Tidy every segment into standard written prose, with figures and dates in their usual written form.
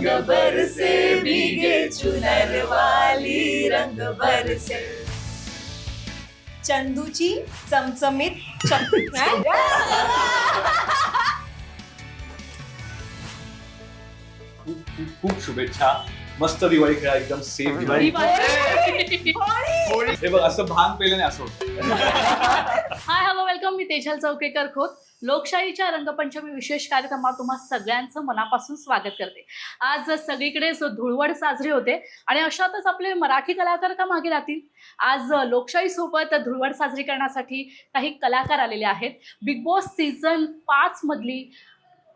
रंग बरसे भीगे चुनर वाली रंग बरसे. चंदूची चमचमीत खूप खूप खूप शुभेच्छा. मस्त दिवाळी खेळा, एकदम सेफ दिवाळी. हे बघ, असं भांग पेल्याने असं होतं. Hi hello welcome. मी तेजल चौकेकर खोत. लोकशाहीच्या रंगपंचमी विशेष कार्यक्रमात तुम्हा सगळ्यांचं मनापासून स्वागत करते. आज सगळीकडेच धुळवड साजरी होते आणि अशातच आपले मराठी कलाकार का मागे राहतील. आज लोकशाही सोबत धुळवड साजरी करण्यासाठी काही कलाकार आलेले आहेत. बिग बॉस सीझन 5 मधली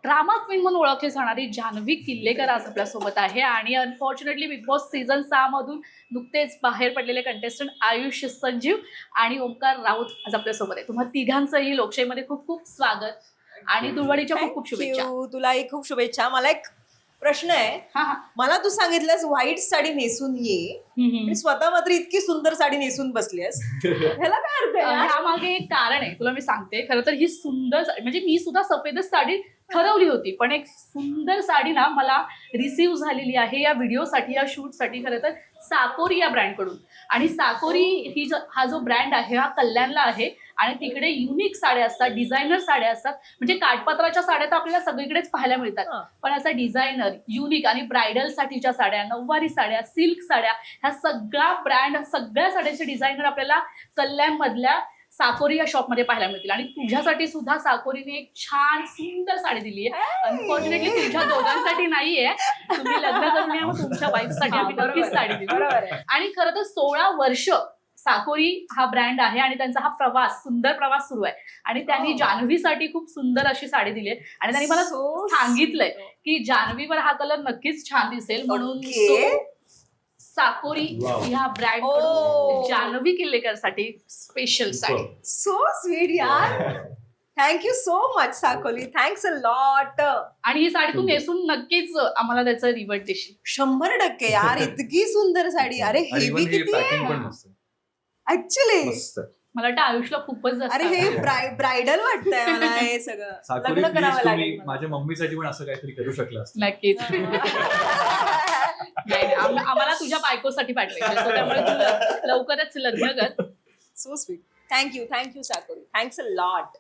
ड्रामा क्वीन म्हणून ओळखली जाणारी जान्हवी किल्लेकर आज आपल्यासोबत आहे. आणि अनफॉर्च्युनेटली बिग बॉस सीझन 6 मधून नुकतेच बाहेर पडलेले कंटेस्टंट आयुष संजीव आणि ओमकार राऊत आज आपल्यासोबत आहे. तुम्हा तिघांचंही लोकशाहीमध्ये खूप खूप स्वागत आणि धुळवडीच्या खूप खूप शुभेच्छा. तुलाही खूप शुभेच्छा. मला एक प्रश्न आहे. मला तू सांगितलंस व्हाईट साडी नेसून ये, आणि स्वतः मात्र इतकी सुंदर साडी नेसून बसलीस, ह्याला काय अर्थ आहे? ह्यामागे एक कारण आहे, तुला मी सांगते. खरं तर ही सुंदर म्हणजे मी सुद्धा सफेदच साडी ठरवली होती, पण एक सुंदर साडी ना मला रिसीव्ह झालेली आहे या व्हिडिओसाठी, या शूटसाठी. खरं तर साकोरी या ब्रँडकडून. आणि साकोरी हा जो ब्रँड आहे हा कल्याणला आहे आणि तिकडे युनिक साड्या असतात, डिझायनर साड्या असतात. म्हणजे काठपत्राच्या साड्या तर आपल्याला सगळीकडेच पाहायला मिळतात, पण असा डिझायनर युनिक आणि ब्रायडल साठीच्या साड्या, नऊवारी साड्या, सिल्क साड्या, ह्या सगळ्या ब्रँड, सगळ्या साड्यांचे डिझायनर आपल्याला कल्याण मधल्या साकोरी या शॉप मध्ये पाहायला मिळतील. आणि तुझ्यासाठी सुद्धा साकोरीने एक छान सुंदर साडी दिली आहे. अनफॉर्च्युनेटली तुझ्या दोघांसाठी नाहीये, तुम्ही लग्न करणे मग तुमच्या वाईफसाठी आम्ही नक्कीच साडी दिली. आणि खरं तर 16 वर्ष साकोरी हा ब्रँड आहे आणि त्यांचा हा प्रवास, सुंदर प्रवास सुरू आहे. आणि त्यांनी जान्हवीसाठी खूप सुंदर अशी साडी दिली आहे आणि त्यांनी मला सांगितलंय की जान्हवीवर हा कलर नक्कीच छान दिसेल म्हणून साकोरी ह्या ब्रँड जान्हवी किल्लेकर साठी स्पेशल साडी. सो स्वीट यार. Thank you so much Sakoli. Thanks a lot. आणि ही साडी तू नेसून नक्कीच आम्हाला त्याचं रिवर्ट देशील. 100% यार. इतकी सुंदर साडी. अरे हेवी किती आहे ऍक्च्युली. मला वाटतं आयुषला खूपच जास्त. अरे हे ब्रायडल वाटतंय मला हे सगळं. लग्न करावं लागेल. माझ्या मम्मीसाठी पण असं काहीतरी करू शकलं असतं. नक्कीच. नाही, आम्हाला तुझ्या बायकोसाठी पाठवायचं, त्यामुळे तू लवकरच लग्न कर. So sweet. Thank you Sakoli. Thanks a lot.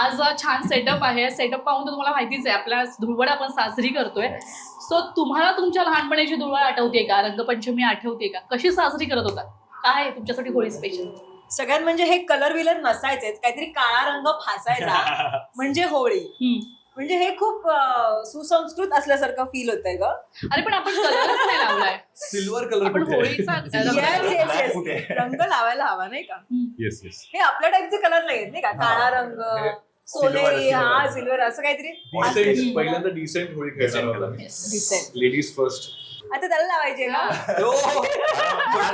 आज छान सेटअप आहे. सेटअप पाहून तर तुम्हाला माहितीच आहे आपल्या धुळवड आपण साजरी करतोय. सो तुम्हाला तुमच्या लहानपणीची धुळवड आठवते का? रंगपंचमी आठवते का? कशी साजरी करत होता? काय आहे तुमच्यासाठी होळी स्पेशल? सगळ्यात म्हणजे हे कलर विलर नसायचेच, काहीतरी काळा रंग फासायचा म्हणजे होळी. म्हणजे हे खूप सुसंस्कृत असल्यासारखं फील होतंय ग. अरे पण आपण कलरच नाही लावलाय. सिल्वर कलर आपण होळीचा Yes. रंग लावायला हवा नाही का? Yes yes. हे आपल्या टाईपचे कलर नाही आहेत नाही का? काळा रंग, सोनेरी, हा सिल्वर, असं काहीतरी. पहिल्यांदा डिसेंट होळी खेळणार. Decent. Ladies first. आता त्याला लावायचे ना.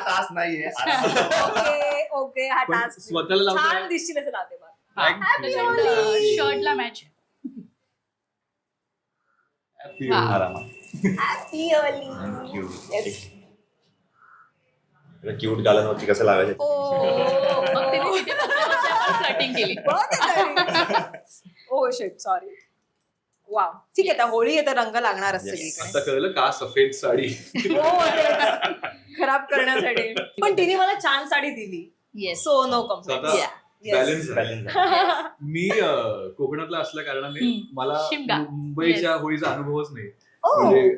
तास नाहीये. ओके हा पण टास्क स्वतःला लावता छान दिसतील असं लावते बघ. शर्टला match. Happy Holi. Yes. Cute गालांवरती कसं लावायचं? मग तिने तिथे कटिंग केली. Oh shit, sorry. वाव. ठीक आहे, आता होळी आहे तर रंग लागणार असते. आता कळलं का सफेद साडी खराब करण्यासाठी. पण तिने मला छान साडी दिली. Yes. So no complaint. Balance. मी कोकणातला असल्या कारणाने मला शिमगा. मुंबईच्या होळीचा अनुभवच नाही. म्हणजे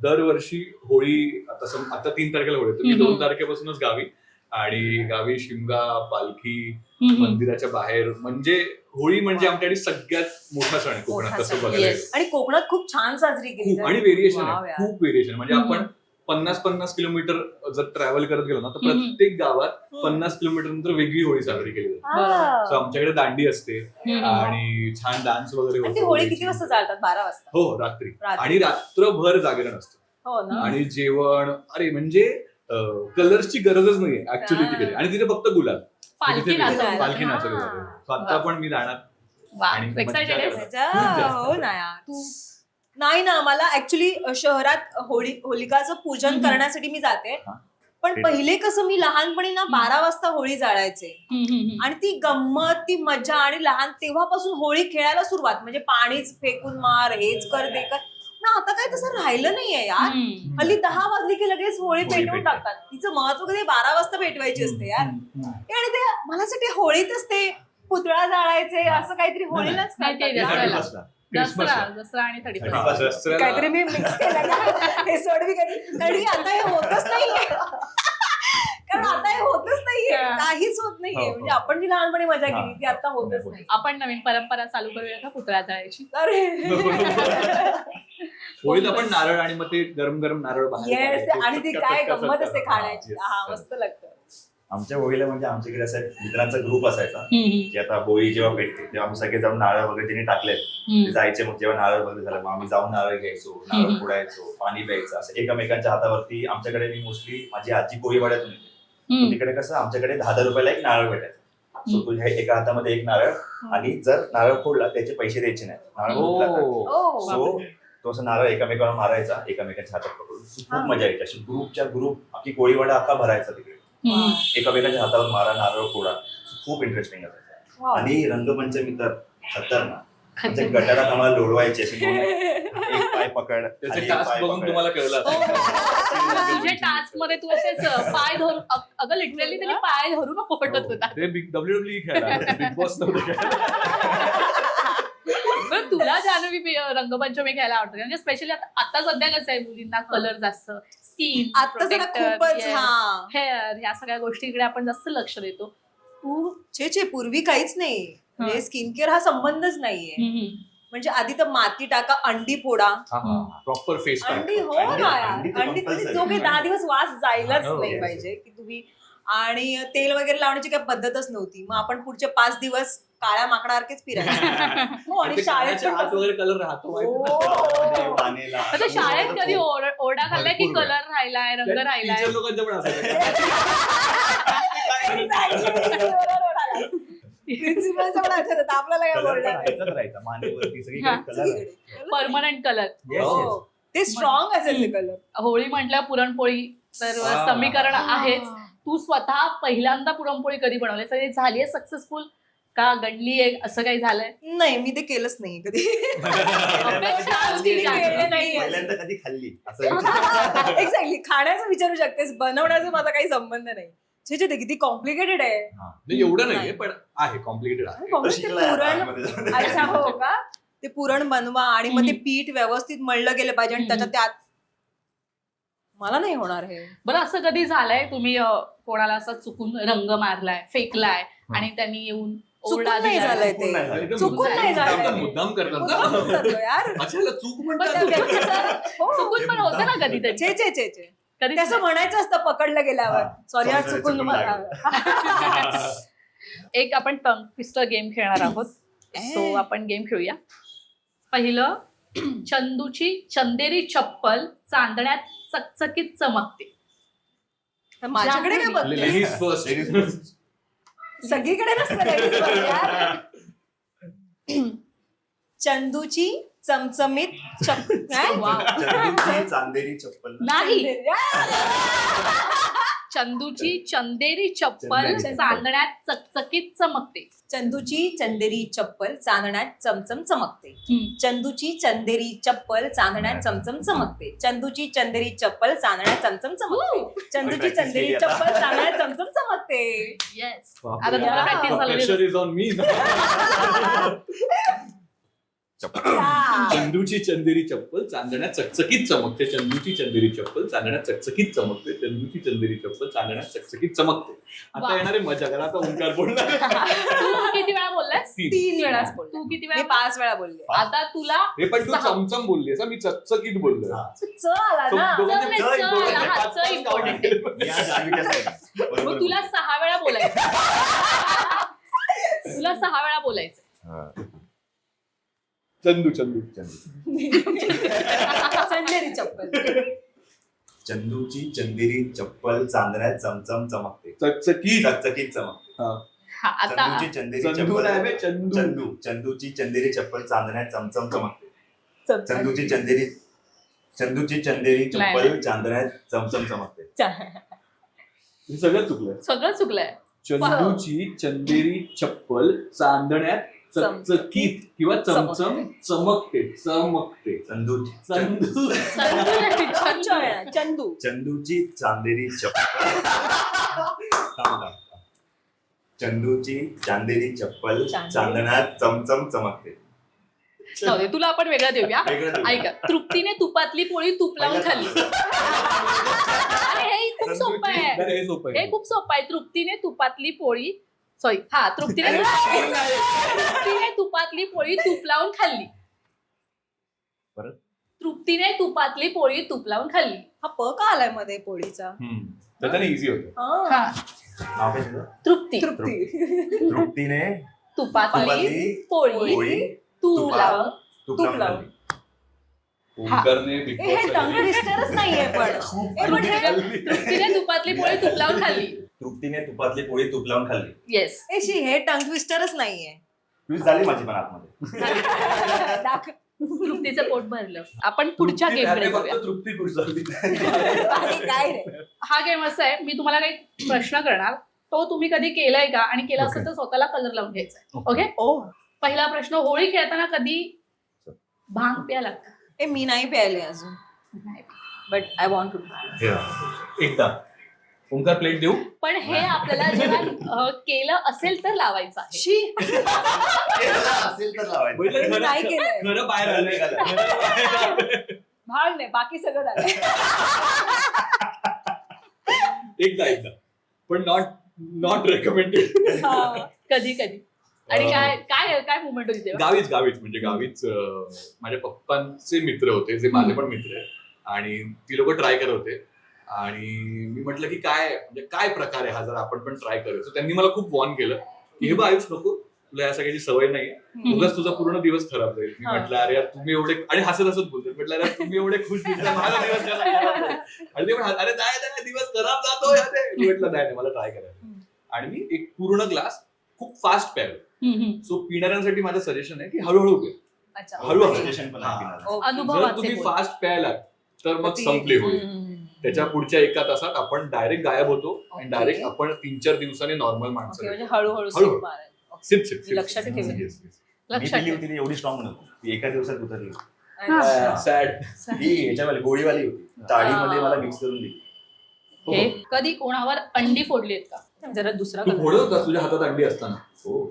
दरवर्षी होळी आता 3 तारखेला होळी, तर मी 2 तारखेपासूनच गावी. आणि गावी शिमगा, पालखी, मंदिराच्या बाहेर, म्हणजे होळी म्हणजे आमच्याकडे सगळ्यात मोठा सण आहे कोकणात तसं बघायला. आणि कोकणात खूप छान साजरी केली. आणि व्हेरिएशन आहे, खूप व्हेरिएशन. म्हणजे आपण 50-50 किलोमीटर जर ट्रॅव्हल करत गेलो ना तर प्रत्येक गावात 50 किलोमीटर नंतर वेगळी होळी साजरी केली जाते. सो आमच्याकडे दांडी असते आणि छान डान्स वगैरे होतो. होळी किती वाजता चालतात? 12 वाजता. हो, रात्री. आणि रात्रभर जागरण असतं. हो ना. आणि जेवण, अरे म्हणजे कलर्सची गरजच नाहीये ऍक्च्युली तिकडे. आणि तिथे फक्त गुलाल. पालखी पालखी नाचवली जाते. आता पण मी जाणार. हो ना यार. तू नाही ना, मला ऍक्च्युली शहरात होलिकाचं पूजन करण्यासाठी मी जाते. पण पहिले कसं मी लहानपणी ना 12 वाजता होळी जाळायचे. आणि ती गंमत, ती मजा, आणि लहान तेव्हापासून होळी खेळायला सुरुवात. म्हणजे पाणीच फेकून मार, हेच कर, ते कर. आता काय तसं राहिलं नाहीये यार. हल्ली 10 वाजली की लगेच होळी पेटवून टाकतात. तिचं महत्व कधी 12 वाजता पेटवायची असते यार. आणि ते मला असं ते होळीतच ते पुतळा जाळायचे असं काहीतरी होळीलाच नाही, ते करतात. दसरा आणि 31st. काहीतरी मी मिक्स केलं ना हे सोड मी कधी कारण की आता हे होतच नाहीये. कारण आता हे होतच नाहीये, काहीच होत नाहीये. म्हणजे आपण जी लहानपणी मजा केली ती आता होतच नाही. आपण नवीन परंपरा चालू करूया का पुतळा जाळायची? अरे होळीत आपण नारळ आणि मग ते गरम गरम नारळ बाहेर येस काढायचे. आणि ती काय गंमत असते खाण्याची. Yes. हा मस्त लागतं. आमच्या होळीला म्हणजे आमच्याकडे असा मित्रांचा ग्रुप असायचा की आता होळी जेव्हा पेटते तेव्हा आम्ही सगळे जाऊन नारळ वगैरे त्यांनी टाकलेत ते जायचे. मग जेव्हा नारळ वगैरे झालं मग आम्ही जाऊन नारळ घ्यायचो, नारळ फोडायचो, पाणी प्यायचं. असं एकमेकांच्या हातावरती. आमच्याकडे मी मोस्टली माझी आजी कोळीवाड्यातून येते. So तिकडे कसं आमच्याकडे 10 रुपयाला एक नारळ भेटायचा. सो तुझ्या एका हातामध्ये एक नारळ आणि जर नारळ फोडला त्याचे पैसे द्यायचे नाही, नारळ फोडला तर. ओ सो तो असं नारळ एकमेकांना मारायचा, एकमेकांच्या हातात पकडून. खूप मजा यायची. अशी ग्रुपच्या ग्रुप अख्खी कोळीवाडा अख्खा भरायचा तिकडे. एकमेकांच्या हातावर मारा, नारळ फोडा. खूप इंटरेस्टिंग असायचं. आणि रंगपंचमी तर खतरनाक. म्हणजे गटारात आम्हाला लोळवायचे असे दोन. एक पाय पकड, त्याचे खाली एक टास्क पाय बघून पकड. तुम्हाला कळलं हो. असेल. तुझ्या टास्क मध्ये तू असेच पाय धरून अगं लिटरली त्यांनी पाय धरून ओढत होता. ते WWE खेळला, बिग बॉस नव्हतं खेळला. बरं, तुला जान्हवी रंगपंचमी घ्यायला आवडतं म्हणजे स्पेशली आता सध्या कसं आहे मुलींना कलर जास्त स्किन आता जरा खूपच हा हेअर ह्या सगळ्या गोष्टीकडे आपण जास्त लक्ष देतो. तू छे पूर्वी काहीच नाही. म्हणजे स्किन केअर हा संबंधच नाहीये. म्हणजे आधी तर माती टाका, अंडी फोडा. प्रॉपर फेस अंडी हो अंडी- ना यार. अंडी तर अंडी compulsory. जो काही 10 दिवस वास जायलाच हो, नाही yes. पाहिजे की तुम्ही. आणि तेल वगैरे लावण्याची काही पद्धतच नव्हती. मग आपण पुढचे 5 दिवस काळ्या माकडासारखेच फिरायचे. हो आणि शाळेत आत वगैरे कलर राहतो माहिती हो. मध्ये पानेला. आता शाळेत कधी ओरडा खाल्लाय की भरपूर कलर राहिलाय, रंग राहिलाय? टीचर लोकांचं पण असायचं. प्रिन्सिपलचं पण आठवत होतं, आपल्याला काय कलर पण बोलणार राहायचाच राहायचा मानेवरती सगळीकडे हा. कलर आहे. Permanent colour. हो. ते स्ट्रॉंग असायचे कलर. होळी म्हटल्या पुरणपोळी तर हा. समीकरण आहेच. तू स्वतः पहिल्यांदा पुरणपोळी कधी बनवली? सगळी झालीये सक्सेसफुल का गणली आहे असं काही झालंय? नाही मी ते केलंच नाही कधी. अपेक्षा असती मी का? केलं नाही. पहिल्यांदा कधी खाल्ली असं विचार. एक्झॅक्टली खाण्याचं विचारू शकतेस, बनवण्याचा माझा काही संबंध नाही. छे ते किती कॉम्प्लिकेटेड आहे. नाही, एवढं नाहीये पण आहे, कॉम्प्लिकेटेड आहे. तो ते शिकलाय आता पुरण आतमध्ये जाऊन. अच्छा हो का. ते पुरण बनवा आणि मग ते पीठ व्यवस्थित मळलं गेलं पाहिजे आणि त्याच्यात त्यात मला नाही होणार हे. बरं, असं कधी झालंय तुम्ही कोणाला असं चुकून रंग मारलाय, फेकलाय आणि त्यांनी येऊन चुकून ओरडा नाही दिलाय? झालंय चुकून नाही ते. झालं. एकदम चुकून नाही मुद्दाम- झालंय. मुद्दाम करतात मुद्दाम ना. करतो यार. अच्छा, याला चूक पण म्हणतात. त्या व्यक्तीचं- हो. चुकून पण होतं ना कधीतरी. छे कधी त्याचं म्हणायचं असतं पकडलं गेल्यावर, हा. सॉरी यार Sorry, चुकून चुकून मला. एक आपण टंग ट्विस्टर गेम खेळणार आहोत. सो आपण गेम खेळूया. पहिलं, चंदूची चंदेरी चप्पल चांदण्यात चकचकीत चमकते. माझ्याकडे काय बघते Ladies first. सगळीकडे नसतं ladies first यार. चंदूची चमचमीत चंदूची चांदेरी चप्पल. नाही, चंदूची चंदेरी चप्पल चंदेरी. चांदण्यात चकचकीत चमकते. चंदूची चंदेरी चप्पल चांदण्यात चमचम चमकते. चंदूची चंदेरी चप्पल चांदण्यात चमचम चमकते. चंदूची चंदेरी चप्पल चांदण्यात चमचम चमकते. चंदूची चंदेरी चप्पल चांदण्यात चमचम चमकते. येस. बापरे. आता तुम्हाला प्रॅक्टिस Pressure झाली. is on me. हा. चंदूची चंदेरी चप्पल चांदण्यात चकचकीत चमकते. चंदूची चंदेरी चप्पल चांदण्यात चकचकीत चमकते. चंदूची चंदेरी चप्पल चांदण्यात चकचकीत चमकते. आता वा. येणारे मजा करा. आता ओंकार बोलणार. तू किती वेळा बोललास? 3 वेळाच बोलले. तू किती मी वेळा? 5 वेळा बोलले. आता तुला हे पण तू 6. चमचम बोललीस हा, मी चकचकीत बोललो. हा. च आला ना. दोघांचे चल, चल, दोघांचे चल, हा, पाच- चल पाच important count केले. या जाणवीच्या side. बरोबर मग तुला 6 वेळा बोलायचं. तुला 6 वेळा बोलायचं. हा. चंदू चंदेरी चप्पल. चंदूची चंदेरी चप्पल चांदण्यात चमचम चमकते. चकचकीत. चकचकीत चमकते. हा, आता चंदूची चंदेरी चंदू नाही बे, चप्पल चंदू. चंदूची चंदेरी चप्पल चांदण्यात चमचम चमकते. चल. चंदूची चंदेरी चप्पल चांदण्यात चमचम चमकते. हे सगळं चुकलंय. सगळं चुकलंय. चंदूची चंदेरी चप्पल चांदण्यात चकचकीत किंवा चमचम चमकते चमकते चंदूची चंदू चंदू चंदूची चांदेरी चप्पल थांब. चंदूची चांदेरी चप्पल चांदण्यात चमचम चमकते. जाऊ दे, तुला आपण वेगळं देऊया. वेगळं देऊया. ऐका, तृप्तीने तुपातली पोळी तूप लावून खाल्ली. अरे हे खूप सोपं आहे. हे सोपं हे आहे. खूप सोपं आहे. तृप्तीने तुपातली पोळी तृप्तीने तुपातली पोळी तूप लावून खाल्ली. परत? तृप्तीने तुपातली पोळी तूप लावून खाल्ली. हा प का आलाय मध्ये पोळीचा? त्याच्याने इझी होतं. हा. हा, नाव काय तुझं? तृप्ती. तृप्तीने तुपातली तुपातली पोळी पोळी तूप लावून तूप तूप लावून ओंकारने Big हे Boss टंग साठी- ट्विस्टरच नाहीये पण हे पण हे- तृप्तीने तुपातली पोळी तूप लावून खाल्ली. तृप्तीने तुपातली पोळी तूप लावून खाल्ली. येस. हे टंग ट्विस्टरच नाहीये. ट्विस्ट झाली माझी पण आतमध्ये. तृप्तीचं पोट भरलं. आपण पुढच्या तृप्ती गेमकडे झाली, जाऊया. फक्त तृप्ती खुश झाली. बाकी काय रे? हा गेम असा आहे, मी तुम्हाला काही प्रश्न करणार, तो तुम्ही कधी केलाय का, आणि केला असेल तर स्वतःला कलर लावून घ्यायचा आहे. ओके. ओ पहिला प्रश्न, होळी खेळताना कधी भांग प्यायला लागतं? हे मी नाही प्यायले अजून, बट आय वॉन्ट टू. एकदा ओंकार प्लेट देऊ. पण हे आपल्याला जेव्हा केलं असेल तर लावायचं आहे. शी असेल तर लावायचं. खरं- नाही केलंय. खरं बाहेर आलंय. भाळ नाही, बाकी सगळं झालं. एकदा पण नॉट रेकमेंडेड. कधी कधी. आणि काय काय काय मुवमेंट होती तेव्हा? गावीच म्हणजे माझ्या पप्पांचे मित्र होते, जे माझे पण मित्र आहे, आणि ती लोक ट्राय करत होते, आणि मी म्हटलं की काय प्रकार आहे हा, जर आपण पण ट्राय करूया. त्यांनी मला खूप वॉर्न केलं की हे बघ आयुष, नको, तुला या सगळ्याची सवय नाही, उगाच तुझा पूर्ण दिवस खराब जाईल. मी म्हटलं अरे यार तुम्ही एवढे, आणि हसत बोलतो, म्हटलं अरे तुम्ही एवढे खुश दिसता, माझा दिवस कसा खराब जाईल? आणि ते पण अरे नाही दिवस खराब जातो यार. मी म्हटलं नाही मला ट्राय करायचं. आणि मी एक पूर्ण ग्लास खूप फास्ट प्यायलो. सो पिणाऱ्यांसाठी माझं सजेशन आहे की हळूहळू प्या. अच्छा. हळूहळू. Suggestion पण आहे पिण्याचं. ओके. जर अनुभवाचे तुम्ही बोल. फास्ट प्यायला तर मग संपली होईल. त्याच्या पुढच्या 1 तासात आपण डायरेक्ट गायब होतो, आणि ओके. डायरेक्ट आपण 3-4 दिवसांनी नॉर्मल ओके, माणसं म्हणजे हळूहळू हळूहळू. सूप मारायचं. सिप लक्षात ठेवेन. मी लक्षात पिली ठेव. होती ती एवढी स्ट्रॉंग नव्हती, ती एका दिवसात उतरली. अच्छा. सॅड. ती ह्याच्यावाली गोळीवाली होती, टाळीमध्ये मला मिक्स करून दिली. हे कधी कोणावर अंडी फोडली आहेत का? जरा दुसरा तू कलर. फोडत होतास तुझ्या हातात अंडी असताना. हो,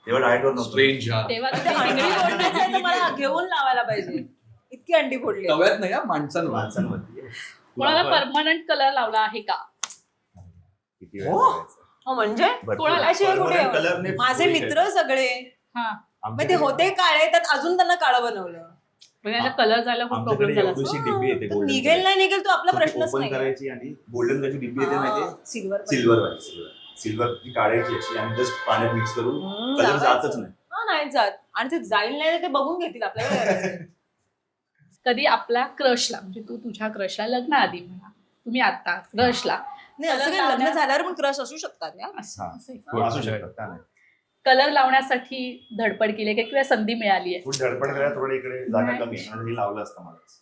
तेव्हा डाएटवर नव्हतो. स्ट्रेंज. हा तेव्हा ते अंडी फोडण्याचं आहे तर मला घेऊन लावायला पाहिजे. इतकी अंडी फोडली. तव्यात नाही हा, माणसांवर. माणसांवरती. कोणाला परमनंट कलर लावला आहे का? किती वेळ हो. करायचं? हो म्हणजे भरपूर. कोणाला? असे हे कुठे? Permanent color ने माझे पोळी मित्र सगळे हा, मग ते आमच्याकडे- होते काळे, त्यात अजून त्यांना काळं बनवलं. म्हणजे त्याचा कलर जायला खूप प्रॉब्लेम आमच्याकडे झाला. एवढीशी डिब्बी येते तर golden निघेल color. नाही निघेल तो आपला तो ती प्रश्नच open नाही. करायची आणि गोल्डन कलरची डिब्बी येते माहिती, सिल्वर सिल्वर ती काढायची अशी आणि जस्ट पाण्यात मिक्स करून कलर जातच नाही. हा नाही जात, आणि ते जाईल नाही ते बघून घेतील आपल्याला. कधी आपल्या क्रशला, म्हणजे तू तुझ्या क्रशला लग्न आधी म्हणा, तुम्ही आता क्रशला नाही असं काही लग्न झाल्यावर पण क्रश असू शकतात या. हा. कलर असू शकतात का नाही. लावण्यासाठी धडपड केली का, किंवा संधी मिळाली आहे? थोडी धडपड करायला थोडं इकडे जागा नाही. कमी आहे, आणि लावलं असतं मला.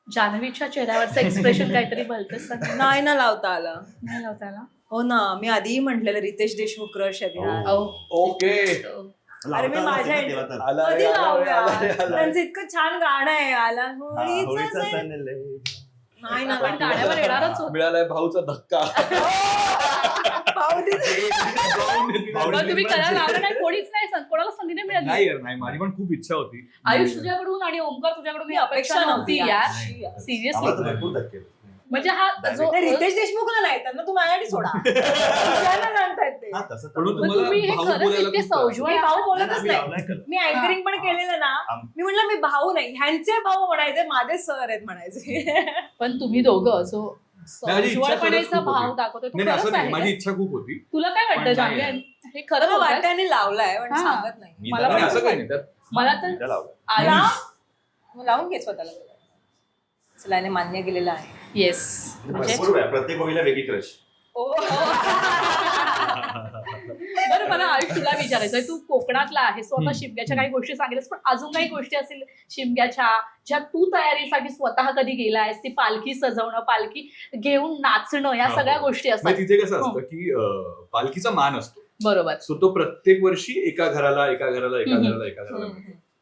जान्हवीच्या चेहऱ्यावरचं एक्सप्रेशन काहीतरी भलतंच सांग. नाही ना लावता आलं. नाही लावता आला? हो ना, मी आधीही म्हटलेलं रितेश देशमुख क्रश आहे यार. हो. ओके. अरे मी लावता आलं माझ्या असेल ना तेव्हा तर. आला कधी लावूया? आला. त्यांचं इतकं छान गाणं आहे, आला हा, होळीचा होळीचा सण. सण लय. नाही ना आपण गाण्यावर येणारच होतो. मिळालाय भाऊचा धक्का. भाऊ दे. मग तुम्ही कलर लावला नाही, कोणीच नाही, कोणाला संधी नाही मिळाली. नाही यार, नाही, माझी पण खूप इच्छा होती. आयुष तुझ्याकडून आणि ओंकार तुझ्याकडून ही अपेक्षा नव्हती यार. आम्हाला तर सिरियसली. भरपूर धक्के. म्हणजे हा जो नाही, रितेश देशमुखला नाही, त्यांना तू माझ्यासाठी सोडा. दुसऱ्याला सांगतायत ते. हा, तसं तर म्हणून पण तुम्ही हे भाऊ खरंच बोलायला इतके खूप त्रास. सौजवळ मी भाऊ आहात. बोलतच आम्ही नाही. लावलाय कलर. मी अँकरिंग पण केलेलं ना, मी म्हटलं मी भाऊ नाही, ह्यांचे भाऊ म्हणायचे, माझे सर आहेत म्हणायचे. पण तुम्ही दोघं जो माझी इच्छा खरंच सौजवळपणेचा खूप भाव होती. दाखवतो तो नाही नाही, खरंच असं नाही, आहे माझी का? इच्छा खूप होती. तुला काय वाटतं पण नाही जान्हवी? आहे. हे खरं खरं बोलताय? वाट्याने लावलाय पण हा. सांगत नाही. मी मला तर पण नाही, असं लावलं. काही नाही त्यात. मला मी तर तर लावलं. आयुष लाव. मग लावून घे स्वतःला. चला याने मान्य केलेलं आहे. येस. म्हणजे भरपूर आहे. प्रत्येक गोळीला वेगळी क्रश. बरं, मला आयुष तुला विचारायचंय, तू कोकणातला आहे, स्वतः हम्म. शिमग्याच्या काही गोष्टी सांगितल्यास, पण अजून काही गोष्टी असतील शिमग्याच्या ज्या तू तयारीसाठी स्वतः कधी गेलायस? ती पालखी सजवणं, पालखी घेऊन नाचणं, या हो, सगळ्या हो. गोष्टी मग असतात. तिथे कसं असतं की पालखीचा मान असतो, बरोबर. सो तो प्रत्येक वर्षी एका घराला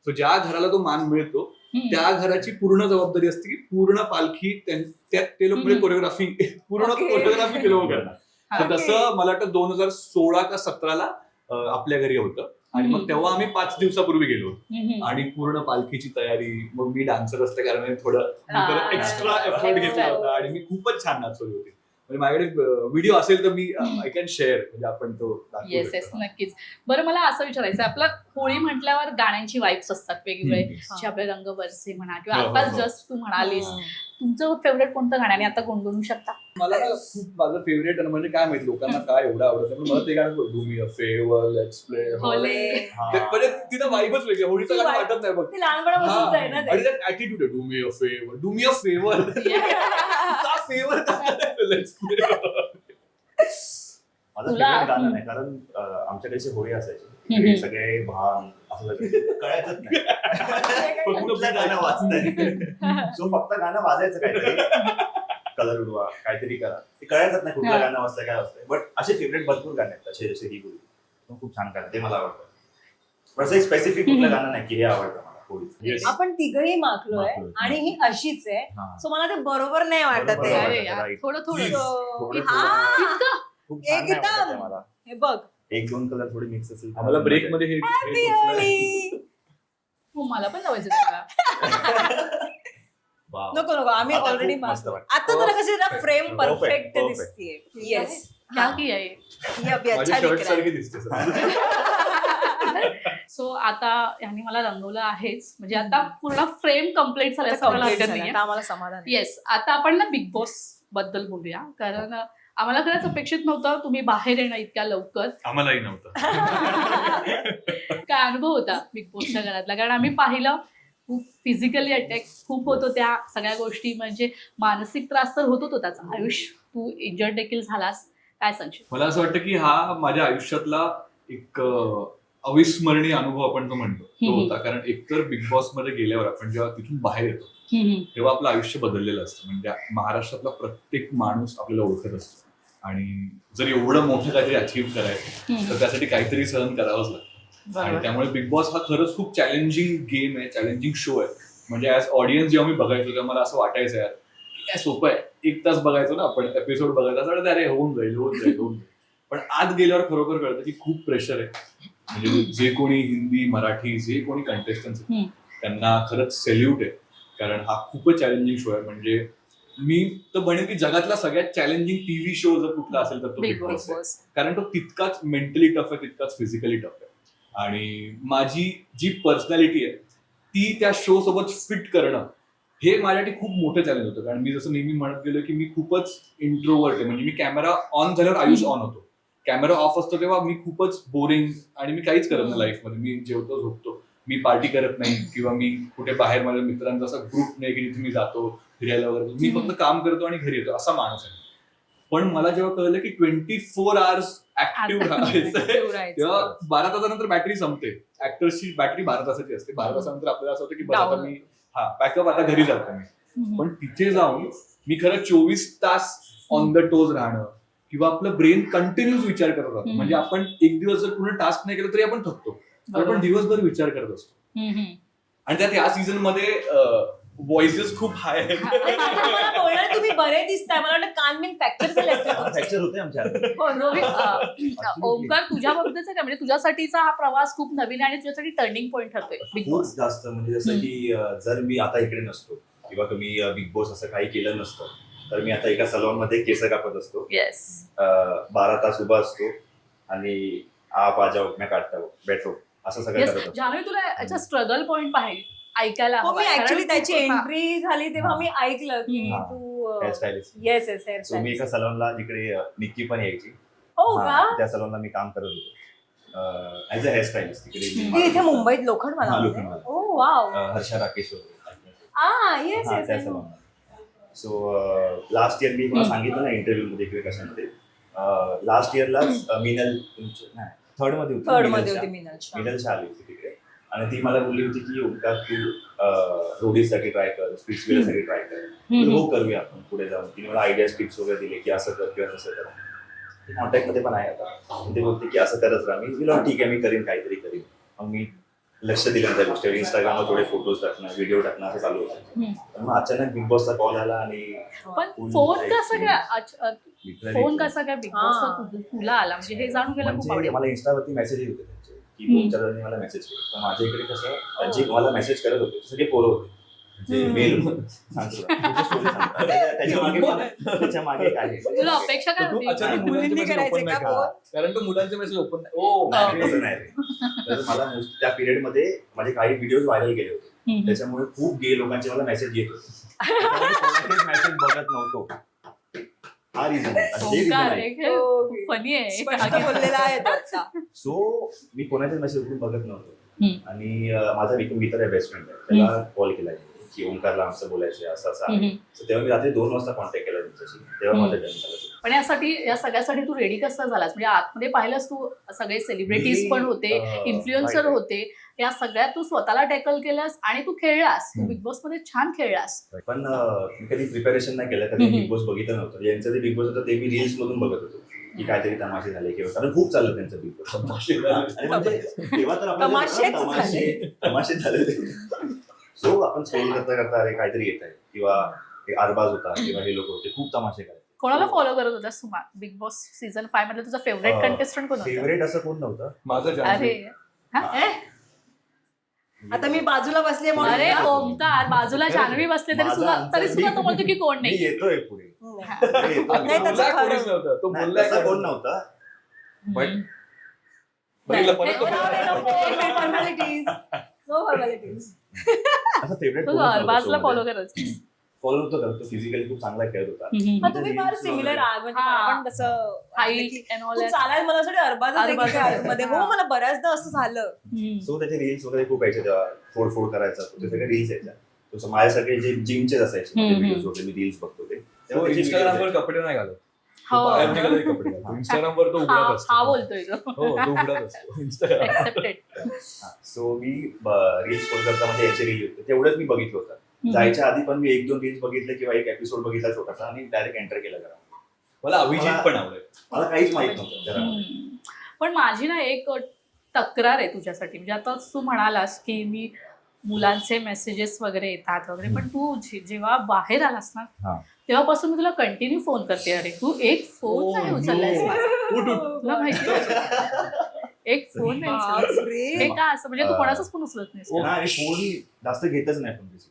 सो ज्या घराला तो मान मिळतो त्या घराची पूर्ण जबाबदारी असते की पूर्ण पालखी ते लोक म्हणजे कोरिओग्राफी ते लोक करणार. तर तसं मला वाटतं 2016 का 17ला आपल्या घरी होतं आणि मग तेव्हा आम्ही 5 दिवसापूर्वी गेलो आणि पूर्ण पालखीची तयारी. मग मी डान्सर असल्या कारणाने थोडं एक्स्ट्रा एफर्ट घेतला होता आणि मी खूपच छान नाचवली होती. म्हणजे माझ्याकडे व्हिडिओ असेल तर मी आय कॅन शेअर, म्हणजे आपण तो येस येस नक्कीच. बरं मला असं विचारायचं, आपलं होळी म्हटल्यावर गाण्यांची वाईब्स असतात वेगवेगळे, जे आपले रंग बरसे म्हणा किंवा आता जस्ट तू म्हणालीस तुमचं फेवरेट कोणतं गाणं आणि आता गुणगुणू शकता? मला ना खूप माझं फेवरेट म्हणजे काय माहिती लोकांना काय एवढं आवडतं, मला ते गाणं do me a favour let's play Holy. म्हणजे तिथं वाईबच वेगळी, होळीचं गाणं वाटत नाही बघ, लहानपणापासूनच आहे ना ते. आणि त्यात ऍटिट्यूड आहे, डू मी अ फेवर का फेवर लेट्स प्ले. माझं फेवरेट गाणं नाही, कारण आमच्याकडे जी होळी असायची सगळे भान असं सगळं कळायचंच नाही कुठलं गाणं वाजतंय. सो फक्त गाणं वाजायचं काहीतरी, कलर उडवा काहीतरी करा, ते कळायचंच नाही कुठलं गाणं वाजतंय काय वाजतंय. बट असे फेवरेट भरपूर गाणे आहेत तसे, जसे ही होळी खूप छान गाणं, ते मला आवडतं. पण असं एक स्पेसिफिक कुठलं गाणं नाही की हे आवडतं मला होळीचं. आपण तिघही माखलोय आणि ही अशीच आहे, सो मला ते बरोबर नाही वाटत आहे. थोडं खूप छान नाही वाटत मला. हे बघ 1-2 कलर थोडे मिक्स असेल. आम्हाला ब्रेक मध्ये हे हॅपी होळी. मला पण लावायचं. नको आम्ही ऑलरेडी माखलो. आता जरा कशी फ्रेम परफेक्ट दिसतीये. येस क्या किया आहे. माझ्या शर्ट सारखी दिसते. सो आता ह्यांनी मला रंगवलं आहेच, म्हणजे आता पूर्ण फ्रेम कम्प्लीट झालं असं मला वाटत नाहीये. आम्हाला समाधान. येस, आता आपण ना बिग बॉस बद्दल बोलूया, कारण आम्हाला खरंच अपेक्षित नव्हतं तुम्ही बाहेर येणं इतक्या लवकर. आम्हालाही नव्हतं. काय अनुभव होता बिग बॉसच्या घरातला? कारण आम्ही पाहिलं खूप फिजिकली अटॅक खूप होतो त्या सगळ्या गोष्टी, म्हणजे मानसिक त्रास तर होतो त्याचा. आयुष तू इंजर्ड देखील झालास, काय सांगशील? मला असं वाटतं की हा माझ्या आयुष्यातला एक अविस्मरणीय अनुभव आपण तो म्हणतो तो होता. कारण एकतर बिग बॉस मध्ये गेल्यावर आपण जेव्हा तिथून बाहेर येतो तेव्हा आपलं आयुष्य बदललेलं असतं. म्हणजे महाराष्ट्रातला प्रत्येक माणूस आपल्याला ओळखत असतो आणि जर एवढं मोठं काहीतरी अचीव्ह करायचं तर त्यासाठी काहीतरी सहन करावंच लागतं. आणि त्यामुळे बिग बॉस हा खरंच खूप चॅलेंजिंग गेम आहे, चॅलेंजिंग शो आहे. म्हणजे ऍज ऑडियन्स जेव्हा मी बघायचो तेव्हा मला असं वाटायचं यार काय सोपं आहे, 1 तास बघायचो ना आपण एपिसोड बघायचा, असं वाटतं अरे होऊन जाईल. पण आत गेल्यावर खरोखर कळतं की खूप प्रेशर आहे. म्हणजे जे कोणी हिंदी मराठी जे कोणी कंटेस्टन्स आहेत त्यांना खरंच सेल्यूट आहे, कारण हा खूपच चॅलेंजिंग शो आहे. म्हणजे मी तर म्हणेन की जगातला सगळ्यात चॅलेंजिंग टीव्ही शो जर कुठला असेल तर तो बिग बॉस आहे. कारण तो तितकाच मेंटली टफ आहे, तितकाच फिजिकली टफ आहे. आणि माझी जी पर्सनॅलिटी आहे ती त्या शो सोबत फिट करणं हे माझ्यासाठी खूप मोठं चॅलेंज होतं. कारण मी जसं नेहमी म्हणत गेलो की मी खूपच इंट्रोवर्ट आहे. म्हणजे मी कॅमेरा ऑन झाल्यावर आयुष ऑन होतो, कॅमेरा ऑफ असतो तेव्हा मी खूपच बोरिंग आणि मी काहीच करत नाही लाईफमध्ये. मी जेवतो झोपतो, मी पार्टी करत नाही किंवा मी कुठे बाहेर माझ्या मित्रांचा असा ग्रुप नाही की जिथे मी जातो फिरायला वगैरे. मी फक्त काम करतो आणि घरी येतो असा माणूस आहे. पण मला जेव्हा कळलं की 24 hours ऍक्टिव्ह राहायचं तेव्हा 12 तासानंतर बॅटरी संपते. ऍक्टर्सची बॅटरी 12 तासाची असते. 12 तासानंतर आपल्याला असं होतं की बस आता मी पॅकअप आता घरी जातो मी. पण तिथे जाऊन मी खरं 24 तास ऑन द टोज राहणं किंवा आपलं ब्रेन कंटिन्यूस विचार करत राहतो. म्हणजे आपण एक दिवस जर पूर्ण टास्क नाही केलं तरी आपण थकतो, आपण दिवसभर विचार करत असतो. आणि त्यात या सीझन मध्ये व्हॉइसेस खूप हाय आहेत. तुम्ही बरे दिसताय, मला वाटतं कान बिन फ्रॅक्चर होते आमच्या. ओंकार तुझ्या बाबतीतच आहे का? म्हणजे तुझ्यासाठीचा हा प्रवास खूप नवीन आणि तुझ्यासाठी टर्निंग पॉईंट ठरतोय बिग खूप बॉस. जास्त. म्हणजे जसं की जर मी आता इकडे नसतो किंवा तुम्ही बिग बॉस असं काही केलं नसतं तर मी आता एका सलॉन मध्ये केस कापत असतो. येस, 12 तास उभा असतो आणि आप आ जाओ मैं काटता हूं बैठो असं सगळं करत असतो. ज्यावेळी तुला याचा स्ट्रगल पॉईंट पाहिजे ऐकायला मी ऍक्च्युअली त्याची एंट्री झाली तेव्हा मी ऐकलं की तू हेअरस्टाईलिस्ट. येस सो मी एका सलॉनला जिकडे निक्की पण यायची, हो का, त्या सलॉनला मी काम करत होतो ऍज अ हेअरस्टाईलिस्ट तिकडे. इथे मुंबईत लोखंड मला. ओ वाव, हर्षा राकेश वगैरे येस त्या येस. सलॉनला. सो लास्ट इयर मी मला सांगितलं ना इंटरव्ह्यू मध्ये किंवा कशामध्ये, लास्ट इयरलाच मिनल थर्ड मध्ये होती मिनल शाह आली होती तिकडे. आणि ती मला बोलली होती की ओंकार तू रोडीसाठी ट्राय कर, स्पिट्सविलासाठी ट्राय कर. हो करूया आपण पुढे जाऊन. तिने मला आयडिया टिप्स वगैरे दिले की असं कर किंवा तसं कर. कॉन्टॅक्ट मध्ये पण आहे आता. ते बोलते की असं करत राहा. मी बोललो ठीक आहे, मी करीन, काहीतरी करीन. मग मी लक्ष दिलं त्या गोष्टीवर. इंस्टाग्रामवर थोडे फोटोज टाकणं, व्हिडिओ टाकणं असं चालू होतं. तर मग अचानक बिग बॉसचा कॉल आला आणि पण फोन कसा काय बिग बॉसचा तुला आला म्हणजे हे जाणून घ्यायला खूप म्हणजे आवडेल. मला इंस्टावरती मेसेज होते त्यांचे की 2-4 जणांनी मला मेसेज केले. तर माझ्या इकडे कसं जे मला मेसेज करत होते ते सगळे पोरं होते, जे मेल होते. सांगतो तुझी story सांगतो. त्याच्या मागे काय आहे? तुला अपेक्षा काय तू होती? अचानक मुलांचे मुलींनी message करायचे open नाही का केला. फोन? कारण तो मुलांचे मेसेज ओपन नाही. नाही, तसं नाही रे. तर मला त्या पिरियड मध्ये माझे काही व्हिडिओ व्हायरल गेले होते. त्याच्यामुळे खूप गे लोकांचे मला मेसेज येत होते. मेसेज बघत नव्हतो. हा रिझन फनी स्पष्ट आहे. बोललेला आहे तो आता. सो मी कोणाचे मेसेज बघत नव्हतो. आणि माझा मित्र आहे, बेस्ट फ्रेंड आहे, त्याला कॉल केला की ओंकारला आमचं बोलायचं असं असं आहे. So तेव्हा मी रात्री 2 वाजता कॉन्टॅक्ट केला त्यांच्याशी. तेव्हा माझं डन झालं. पण या सगळ्यासाठी तू रेडी कसा झालास? म्हणजे आतमध्ये पाहिलंस तू सगळे सेलिब्रिटीज पण होते, इन्फ्लुएन्सर होते, या सगळ्यात तू स्वतःला टॅकल केलास आणि तू खेळलास. तू बिग बॉस मध्ये छान खेळलास. पण मी कधी प्रिपरेशन नाही केलं, कधी बिग बॉस बघितलं नव्हतं. यांचं जे बिग बॉस होतं ते मी रील्स मधून बघत होतो की काहीतरी तमाशे झाले किंवा कारण खूप चाललं त्यांचं बिग बॉस. तेव्हा तर तमाशे झाले. सो आपण स्क्रोल करता करता अरे काहीतरी येत आहे किंवा अरबाज होता किंवा हे लोक होते, खूप तमाशे करायचे. कोणाला फॉलो करत होतास तू बिग बॉस सीझन 5 मध्ये? तुझा फेवरेट कंटेस्टंट कोण होता? फेवरेट असं कोण नव्हतं. माझं अरे आता मी बाजूला बसले म्हणून अरे ना. ओमकार, बाजूला जान्हवी बसले तरी सुद्धा तो म्हणतो की कोण मी नाही. येतोय पुढे. नाही, त्याचं खरं. कोणीच नव्हतं. तो नाही, बोललाय तसा कोण नव्हता. पण बघितलं परत तो No formalities. असं फेवरेट तो अरबाजला फॉलो करत. फॉलो नव्हतं करत. तो फिजिकली खूप चांगला खेळत होता. हा, तुम्ही फार सिमिलर आहात म्हणजे मला पण तसं हाईट अँड ऑल तू चालायला मला असं अरबाजच आहे. मध्ये हो मला बऱ्याचदा असं झालं. सो त्याचे रील्स वगैरे खूप यायचे तेव्हा. फोड करायचा ते सगळे रील्स यायच्या. तसं माझ्यासारखे जे जिमचेच असायचे व्हिडिओज वगैरे मी रील्स बघतो ते. तो इंस्टाग्रामवर कपडे नाही घालत. हो. बाहेर निघाले कपडे घालतो. इंस्टाग्रामवर तो उघडत असतो. हा बोलतोय तो. हो, तो उघडत असतो इंस्टाग्राम. Accepted. सो मी रील्स फोल्ड करता म्हणजे याचे रील होते तेवढंच मी बघितलं होतं. जायच्या आधी पण मी 1-2 रील्स बघितले किंवा एक एपिसोड बघितला छोटासा आणि डायरेक्ट एंटर केला घरामध्ये. मला अभिजित पण आवडेल. मला काहीच माहित नव्हतं घरामध्ये. पण माझी ना एक तक्रार आहे तुझ्यासाठी. म्हणजे आता तू म्हणालास की मी मुलांचे मेसेजेस वगैरे येतात वगैरे, पण तू जेव्हा बाहेर आलास ना हा. तेव्हापासून मी तुला कंटिन्यू फोन करते. अरे तू एक फोन नाही उचललायस माझा. उठ. तुला माहिती एक फोन नाही उचललास. बापरे. हे का असं? म्हणजे तू कोणाचाच फोन उचलत नाहीस का? आणि फोन जास्त घेतच नाही पण त्याची.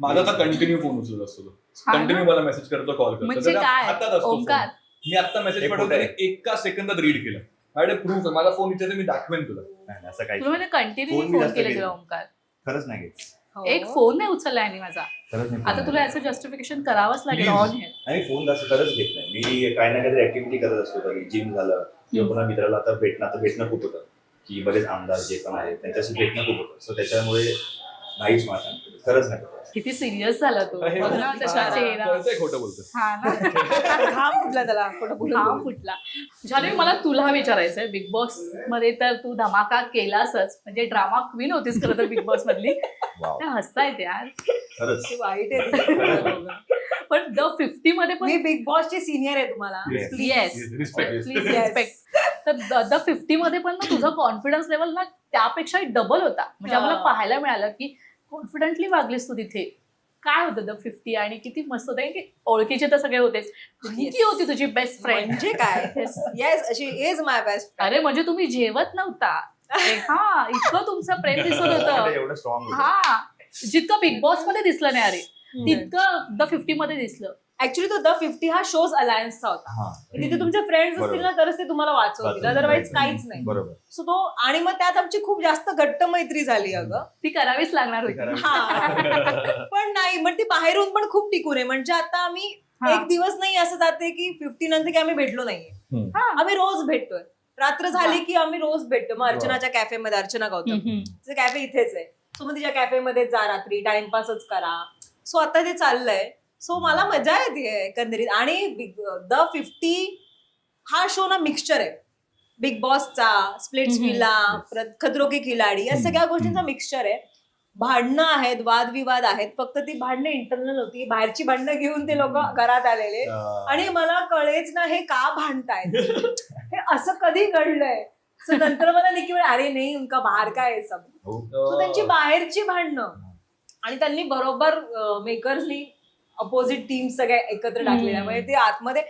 माझा तर कंटिन्यू फोन उचलत असतो. हा ना? कंटिन्यू मला मेसेज करतो, कॉल करतो. म्हणजे त्याच्या काय हातात असतो phone. ओंकार? मी आता मेसेज हे पाठवतो खोटं आहे. आणि एका सेकंदात रीड केलं. माझ्याकडे प्रूफ आहे. माझा फोन इथे मी दाखवेन तुला. नाही, असं काही तुला म्हणजे कंटिन्यू फोन मी फोन जास्त केले घेत तुला नाही. ओंकार. खरंच नाही घेत. एक फोन नाही उचलला आहे माझा. खरंच नाही. आता तुला याचं जस्टिफिकेशन करावंच लागेल Please. ऑन हे. नाही, फोन जास्त खरंच घेत नाही. मी काही ना काहीतरी ऍक्टिव्हिटी करत असतो. कधी जिम झालं किंवा पुन्हा मित्राला आता भेटणं खूप होतं की बरेच आमदार जे पण आहेत त्यांच्याशी भेटणं खूप होतं. सो त्याच्यामुळे नाहीच माझ्या खरंच नाही करत. किती सिरियस झाला तू. हे बघ ना त्याचा चेहरा. कळतंय खोटं बोलतो. हा ना. घाम फुटला त्याला खोटं बोलून. हा फुटला. झाले मला तुला विचारायचंय, बिग बॉस मध्ये तर तू धमाका केलासच, म्हणजे ड्रामा क्वीन होतीस खरं तर बिग बॉस मधली. वाव. त्या हसतायत यार. खरंच. ते वाईट आहे. पण द 50 मध्ये पण मी बिग बॉसची सिनियर आहे तुम्हाला. Yes. Yes Respect. Please Yes. Respect. तर द 50 मध्ये पण ना तुझा कॉन्फिडन्स लेवल ना त्यापेक्षा डबल होता. म्हणजे आम्हाला पाहायला मिळालं की कॉन्फिडेंटली वागलीस तू तिथे. काय होतं द 50 आणि किती मस्त होतं की ओळखीचे तर सगळे होतेच. किती होती तुझी बेस्ट फ्रेंड? म्हणजे काय. Yes she is my best. अरे म्हणजे तुम्ही जेवत नव्हता. हा इतकं तुमचं प्रेम दिसत होतं. एवढं स्ट्रॉंग. हा जितकं बिग बॉस मध्ये दिसलं नाही अरे तितकं द 50 मध्ये दिसलं. ऍक्च्युली तो द 50 हा शोज अलायन्सचा होता. तिथे तुमचे फ्रेंड्स असतील ना तरच ते तुम्हाला वाचवतील, अदरवाईज काहीच नाही. बरोबर. सो तो आणि मग त्यात आमची खूप जास्त घट्ट मैत्री झाली अगं. ती करावीच लागणार होती. हा. पण नाही, मग ती बाहेरून पण खूप टिकून आहे. म्हणजे आता आम्ही एक दिवस नाही असं जाते की 50 नंतर की आम्ही भेटलो नाहीये. आम्ही रोज भेटतोय. रात्र झाली की आम्ही रोज भेटतो. मग अर्चनाच्या कॅफेमध्ये, अर्चना गौतम तिचं कॅफे इथेच आहे. सो मग तिच्या कॅफेमध्ये जा, रात्री टाइमपासच करा. सो आता ते चाललंय. सो मला मजा येते एकंदरीत. आणि द 50 हा शो ना मिक्सचर आहे. बिग बॉसचा, स्प्लिट्स विला, खतरो के खिलाडी या सगळ्या गोष्टींचा मिक्सचर आहे. भांडणं आहेत, वादविवाद आहेत, फक्त ती भांडणं इंटरनल होती, बाहेरची भांडणं घेऊन ते लोक घरात आलेले. आणि मला कळेच ना हे का भांडतायत, हे असं कधी घडलंय. सो नंतर मला निकी म्हणे, अरे नाही उनका बाहेर काय आहे सब. सो त्यांची बाहेरची भांडणं आणि त्यांनी बरोबर मेकर्सनी अपोजिट टीम सगळ्या एकत्र टाकलेल्या, म्हणजे ते आतमध्ये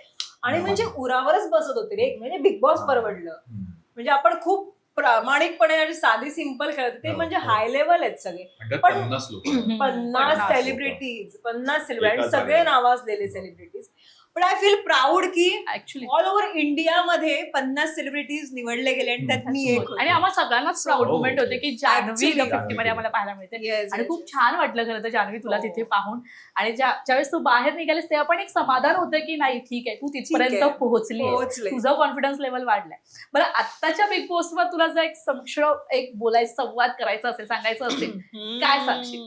आणि म्हणजे उरावरच बसत होते रे. म्हणजे बिग बॉस परवडलं. म्हणजे आपण खूप प्रामाणिकपणे आणि साधी सिंपल खेळत, ते म्हणजे हाय लेवल आहेत सगळे. पण 50 लोक 50 सेलिब्रिटीज, 50 सेलिब्रिटी, सगळे नावाजलेले सेलिब्रिटीज. पण आय फील प्राऊड की ऍक्च्युली ऑल ओव्हर इंडियामध्ये 50 सेलिब्रिटीज निवडले गेले आणि त्यात मी एक होते. आणि आम्हाला सगळ्यांनाच प्राऊड हो. मुवमेंट होते की जान्हवी Actually, द 50 मध्ये आम्हाला पाहायला मिळते. Yes, आणि yes, खूप yes. छान वाटलं खरं तर जान्हवी तुला हो. तिथे पाहून. आणि ज्यावेळेस तू बाहेर निघालीस तेव्हा पण एक समाधान होतं की नाही ठीक आहे तू तिथपर्यंत आहे. पोहोचली पोहोचले. तुझं कॉन्फिडन्स लेवल वाढलाय. बरं आत्ताच्या बिग बॉस वर तुला जर एक एक बोलायचं संवाद करायचा असेल सांगायचं असेल काय सांगशील?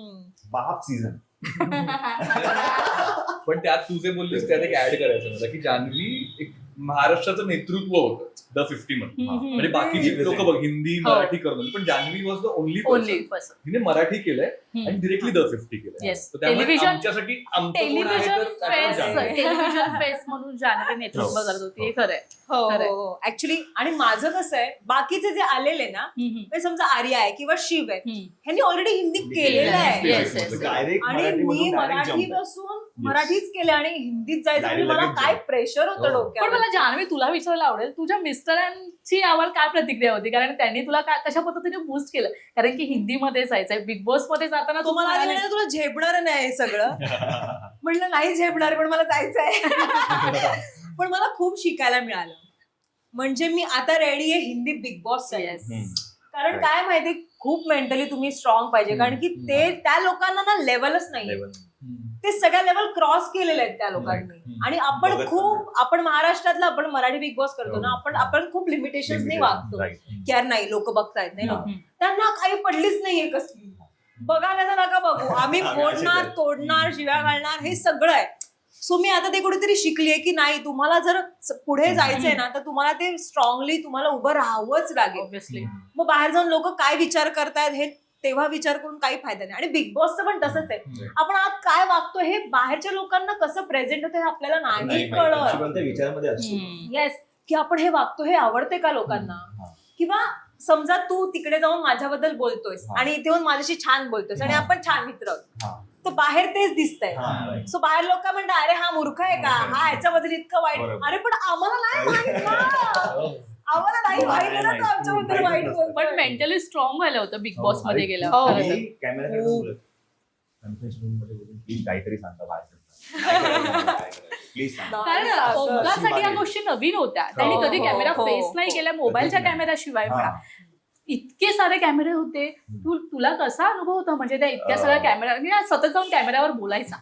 बाप सीझन पण त्यात तू जे बोललीस त्यात एक ऍड करायचं मला की जान्हवी एक महाराष्ट्राचं नेतृत्व होतं द 50 मध्ये. म्हणजे बाकीची लोक बघ हिंदी हो. मराठी करून, पण Janhvi was the only only person. तिने मराठी केलंय आणि डिरेक्टली द 50 केलंय. Yes. तर त्यामुळे Television- आमच्यासाठी आमचं कोण आहे टेलिव्हिजन तर त्यात जान्हवी. टेलिव्हिजन फेस म्हणून जान्हवी नेतृत्व करत होती हे खरंय. हो खरंय. हो ऍक्च्युली. आणि माझं कसं आहे, बाकीचे जे आलेले ना, म्हणजे समजा आर्या आहे किंवा शिव आहे, ह्यांनी ऑलरेडी हिंदी केलेलं आहे. Yes, yes. डायरेक्ट आणि मी मराठी बसून मराठीच केले आणि हिंदीत जायचं म्हणजे Direct मला लगेच काय jump. प्रेशर होतं हो. पण डोक्यावर. मला जान्हवी तुला विचारायला आवडेल तुझ्या मिस्टरांची यावर काय प्रतिक्रिया होती कारण त्यांनी तुला कशा पद्धतीने बूस्ट केलं कारण की हिंदीमध्ये जायचंय बिग बॉस मध्ये जाताना तू तुम्हाला म्हणाली- तुला झेपणार नाही हे सगळं. म्हटलं नाही झेपणार पण मला जायचंय. पण मला खूप शिकायला मिळालं. म्हणजे मी आता रेडी आहे हिंदी बिग बॉस. Yes. कारण काय माहिती खूप मेंटली तुम्ही स्ट्रॉंग पाहिजे, कारण की ते त्या लोकांना ना लेवलच नाही, ते सगळ्या लेवल क्रॉस केलेले आहेत त्या लोकांनी. आणि आपण बघत खूप आपण महाराष्ट्रातला आपण मराठी बिग बॉस करतो ना, आपण खूप लिमिटेशन नाही वागतो की यार नाही लोक बघतायत नाही लोक, त्यांना काही पडलीच नाहीये कसली. बघा त्याचा नका बघू, आम्ही फोडणार तोडणार शिव्या घालणार हे सगळं आहे. सो मी आता ते कुठेतरी शिकलीये की नाही तुम्हाला जर पुढे जायचंय ना तर तुम्हाला ते स्ट्रॉंगली तुम्हाला उभं राहावंच लागेल. Obviously. मग बाहेर जाऊन लोक काय विचार करतायत हे तेव्हा विचार करून काही फायदा नाही. आणि बिग बॉसचं पण तसंच आहे, आपण आत काय वागतो हे बाहेरच्या लोकांना कसं प्रेझेंट होतं हे आपल्याला नाही कळत. विचारामध्ये असतो. येस, की आपण हे वागतो हे आवडते का लोकांना. किंवा समजा तू तिकडे जाऊन माझ्याबद्दल बोलतोयस आणि इथे येऊन माझ्याशी छान बोलतोयस आणि आपण छान मित्र आहोत, तर बाहेर तेच दिसतंय. सो बाहेर लोक म्हणतात अरे हा मूर्ख आहे का, हा ह्याच्याबद्दल इतकं वाईट. अरे पण आम्हाला नाही माहित ना, आम्हाला नाही माहित ना तो आमच्याबद्दल वाईट बोलतोय. पण मेंटली स्ट्रॉंग व्हायला होतं बिग बॉस मध्ये गेलं हो. खरं तर. कॅमेराकडे बोलत कन्फेशन रूम मध्ये बोलून प्लीज काहीतरी सांगा बाहेर प्लीज सांगा. कारण ओमकारसाठी या गोष्टी नवीन होत्या, त्यांनी हो, कधी हो, कॅमेरा हो, फेस नाही हो. केला मोबाईलच्या कॅमेऱ्याशिवाय म्हणा. इतके सारे कॅमेरे होते, तुला कसा अनुभव होता म्हणजे त्या इतक्या सगळ्या कॅमेरा सतत जाऊन कॅमेऱ्यावर बोलायचा.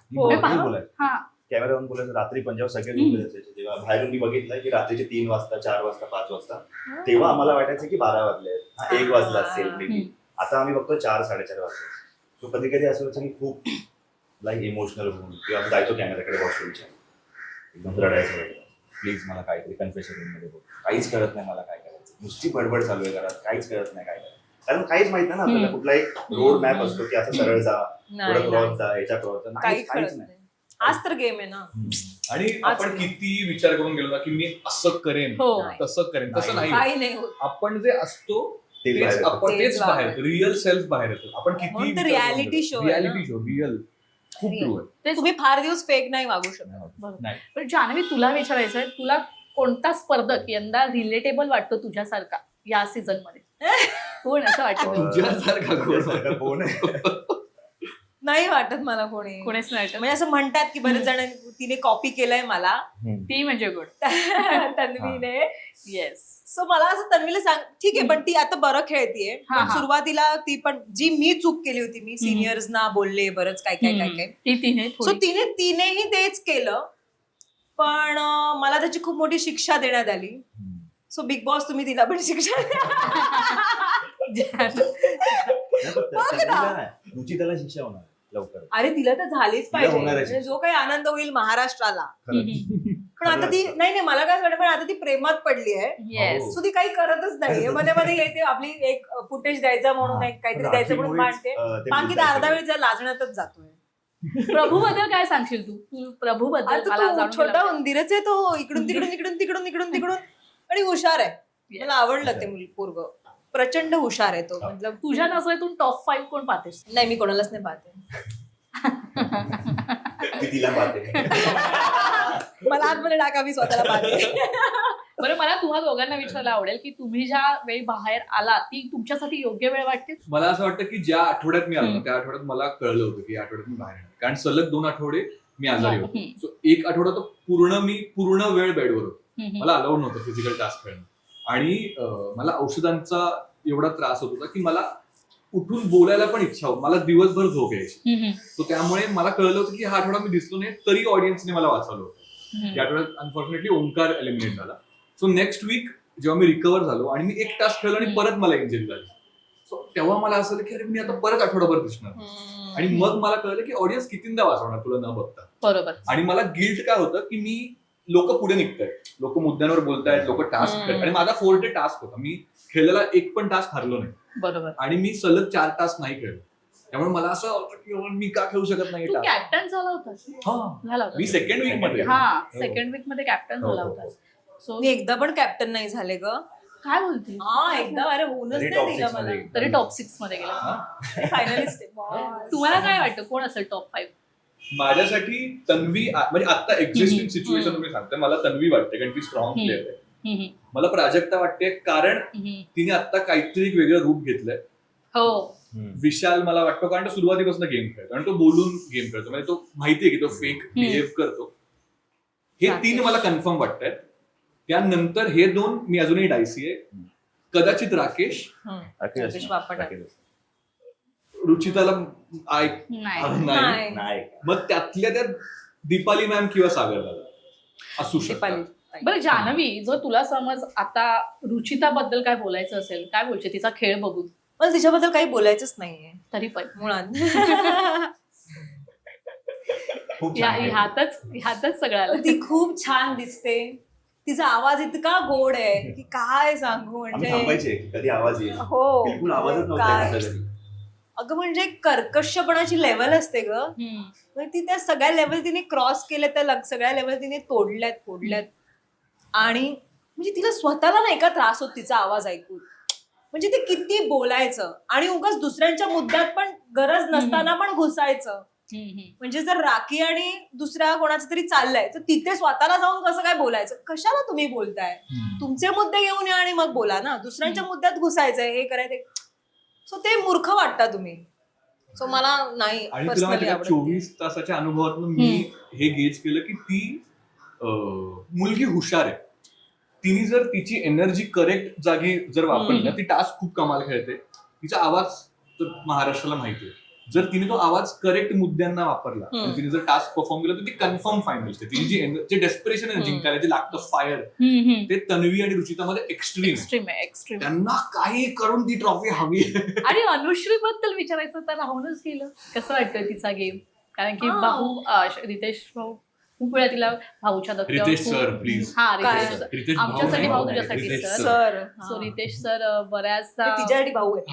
हा कॅमेरावर बोलायचं. रात्री पंजाब सगळे झोपले असायचे तेव्हा बाहेरून मी बघितलं की रात्रीचे 3 वाजता 4 वाजता 5 वाजता तेव्हा आम्हाला वाटायचं की 12 वाजले 1 वाजला असेल मे. आता आम्ही बघतो 4 साडेचार वाजता. तो कधी कधी असं होतं की खूप लाईक इमोशनल होऊन किंवा आम्ही जायचो कॅमेराकडे वॉशरूमच्या एकदम रडायचं प्लीज मला काहीतरी कन्फेशन रूम मध्ये बोल. काहीच कळत नाही मला काय करायचं, नुसती बडबड चालू आहे घरात, काहीच कळत नाही काय करायचं. कारण काहीच माहित नाही ना आपल्याला, कुठला एक रोड मॅप असतो की असं सरळ जा पुढे क्रॉस जा याच्या क्रॉस जा, काही काहीच कळत नाही. नाही. आज तर गेम आहे ना. आणि आपण किती विचार करून गेलो ना की मी असं करेन हो. तसं करेन, तसं नाही. काही नाही होत. आपण जे असतो तेच तेच बाहेर आपण तेच तेच बाहेर रिअल सेल्फ बाहेर येतो. आपण म्हणून किती तर reality show आहे ना. रियालिटी शो रिअल खूप ट्रू आहे. तेच. तुम्ही फार दिवस फेक नाही वागू शकत. बरोबर. नाही. पण जान्हवी तुला विचारायचंय, तुला कोणता स्पर्धक यंदा रिलेटेबल वाटतो तुझ्यासारखा या सीझन मध्ये? कोण असं वाटतं तुला? तुझ्यासारखा कोण? तुझ्यासारखं कोण आहे? नाही वाटत मला कोणी. कोणीच नाही वाटत. म्हणजे असं म्हणतात की बरेच जण तिने कॉपी केलंय मला ती म्हणजे गुड. तन्वीने. येस. सो मला असं तन्वीला सांग ठीक आहे पण ती आता बरं खेळतीये. हा, पण हा. सुरुवातीला ती पण जी मी चूक केली होती, मी सिनियर्स ना बोलले बरंच काय काय काय काय. ती तिने सो तिनेही तेच केलं. पण मला त्याची खूप मोठी शिक्षा देण्यात आली. सो बिग बॉस तुम्ही तिला पण शिक्षा रुचिताला शिक्षा होणार लवकर. अरे तिला तर झालीच तिला होणारच. पाहिजे. म्हणजे जो काही आनंद होईल महाराष्ट्राला. खरंच. पण आता ती नाही मला काय वाटतं, पण आता ती प्रेमात पडली आहे. येस. सो ती काही करतच नाहीये. मध्ये मध्ये येते आपली एक फुटेज द्यायचं म्हणून, एक काहीतरी द्यायचं म्हणून मांडते, बाकी तर अर्धा वेळ जर लाजण्यातच जातोय. प्रभू बद्दल काय सांगशील तू? प्रभू बद्दल मला जाणून छोटा घ्यायला उंदीरच आहे तो, इकडून तिकडून इकडून तिकडून इकडून तिकडून, आणि हुशार आहे. मला आवडलं ते पोरग, प्रचंड हुशार आहे तो. मतलब तुझ्या नजरेतून टॉप 5 कोण पाहतेस? नाही, मी कोणालाच नाही पाहते. ती तिला पाहते. मला आतमध्ये टाका, मी स्वतःला पाहते. बरं, मला तुम्हा दोघांना विचारायला आवडेल की तुम्ही ज्या वेळी बाहेर आला ती तुमच्यासाठी योग्य वेळ वाटते? मला असं वाटतं की ज्या आठवड्यात मी आलो ना, त्या आठवड्यात मला कळलं होतं की या आठवड्यात मी बाहेर येणार. कारण सलग 2 आठवडे मी आजारी होतो. सो एक आठवडा तो पूर्ण वेळ बेडवर होतो. मला अलाउड नव्हतं फिजिकल टास्क करणं. आणि मला औषधांचा एवढा त्रास होत होता की मला उठून बोलायला पण इच्छा होती. मला दिवसभर झोप यायची. सो त्यामुळे मला कळलं होतं की हा आठवडा मी दिसलो नाही, तरी ऑडियन्सने मला वाचवलं होतं. त्या आठवड्यात अनफॉर्च्युनेटली ओंकार एलिमिनेट झाला. सो नेक्स्ट वीक जेव्हा मी रिकव्हर झालो आणि मी एक टास्क खेळलो आणि परत मला इंजरी झाली, सो तेव्हा मला असं की अरे मी आता परत आठवडाभर दिसणार. आणि मग मला कळलं की ऑडियन्स कितींदा वाचवणार तुला न बघता. बरोबर. आणि मला गिल्ट काय होतं की मी लोक पुढे निघतायत, लोक मुद्द्यांवर बोलतायत, लोक टास्क खेळत, आणि माझा 4 डे टास्क होता. मी खेळलेला एक पण टास्क हरलो नाही. बरोबर. आणि मी सलग 4 टास्क नाही खेळलो. त्यामुळे मला असं होतं की मी का खेळू शकत नाही. तू कॅप्टन झाला होतास? मी सेकंड वीक मध्ये. हा, सेकंड वीक मध्ये कॅप्टन झाला होतास. सो मी एकदा पण कॅप्टन नाही झाले ग. काय बोलते? हा, एकदा अरे होऊनच नाही दिलं मला. तरी टॉप 6 मध्ये गेला. फायनलिस्ट. तुम्हाला काय वाटतं कोण असेल टॉप 5? माझ्यासाठी तन्वी, म्हणजे आता एक्झिस्टिंग सिच्युएशन तुम्ही सांगते, मला तन्वी वाटते कारण ती स्ट्रॉंग प्लेअर आहे. मला प्राजक्ता वाटते कारण तिने आता काहीतरी एक वेगळं रूप घेतलंय. हो. विशाल मला वाटतो कारण तो सुरुवातीपासून गेम खेळतो आणि तो बोलून गेम खेळतो, म्हणजे तो माहितीये की तो फेक बिहेव करतो. हे 3 मला कन्फर्म वाटतंय. त्यानंतर हे 2 मी अजूनही डायसी आहे. कदाचित राकेश रुचिताला नाही. मग त्यातल्या त्यात दीपाली मॅम किंवा सागर दादा असू शकतात. बरं, जान्हवी, जर तुला समज आता रुचिता बद्दल काय बोलायचं असेल, काय बोलते तिचा खेळ बघून? मला तिच्याबद्दल काही बोलायचंच नाहीये तरी पण मुळात. ह्यातच सगळं आलं. ती खूप छान दिसते, तिचा आवाज इतका गोड आहे की काय सांगू. म्हणजे कधी आवाज येईल. हो, बिलकुल आवाजच नव्हता. अगं म्हणजे कर्कशपणाची लेवल असते ग. ती त्या सगळ्या लेवल तिने क्रॉस केल्या, त्या सगळ्या लेवल तिने तोडल्यात. आणि म्हणजे तिला स्वतःला नाही का त्रास होत तिचा आवाज ऐकून. म्हणजे ते किती बोलायचं आणि उगाच दुसऱ्यांच्या मुद्द्यात पण गरज नसताना पण घुसायचं. म्हणजे जर राखी आणि दुसऱ्या कोणाचं तरी चाललंय तर तिथे स्वतःला जाऊन कसं काय बोलायचं? कशाला तुम्ही बोलताय? तुमचे मुद्दे घेऊन या आणि मग बोला ना. दुसऱ्यांच्या मुद्द्यात घुसायचंय, हे करायचं. सो ते मूर्ख वाटता तुम्ही. सो मला नाही. आणि तुला माहिती का 24 तासाच्या अनुभवातून मी हे गेज केलं की ती मुलगी हुशार आहे. तिने जर तिची एनर्जी करेक्ट जागी जर वापरली ना, ती टास्क खूप कमाल खेळते. तिचा आवाज तर महाराष्ट्राला माहिती आहे. जर तिने तो आवाज करेक्ट मुद्द्यांना वापरला, तिने जर टास्क परफॉर्म केला तर ती कन्फर्म फायनलिस्ट आहे. तिची जी डेस्परेशन आहे जिंकायला, जे लागतं फायर, ते तन्वी आणि रुचितामध्ये एक्स्ट्रीम आहे. त्यांना काही करून ती ट्रॉफी हवी. आणि अनुश्री बद्दल विचारायचं तर राहूनच गेलं. कसं वाटतं तिचा गेम? कारण की भाऊ रितेश भाऊ खूप वेळा तिला भाऊच्या रितेश सर प्लीज. आमच्यासाठी भाऊ, तुझ्यासाठी सर. सो रितेश सर बऱ्याचदा तिच्यासाठी भाऊ आहे.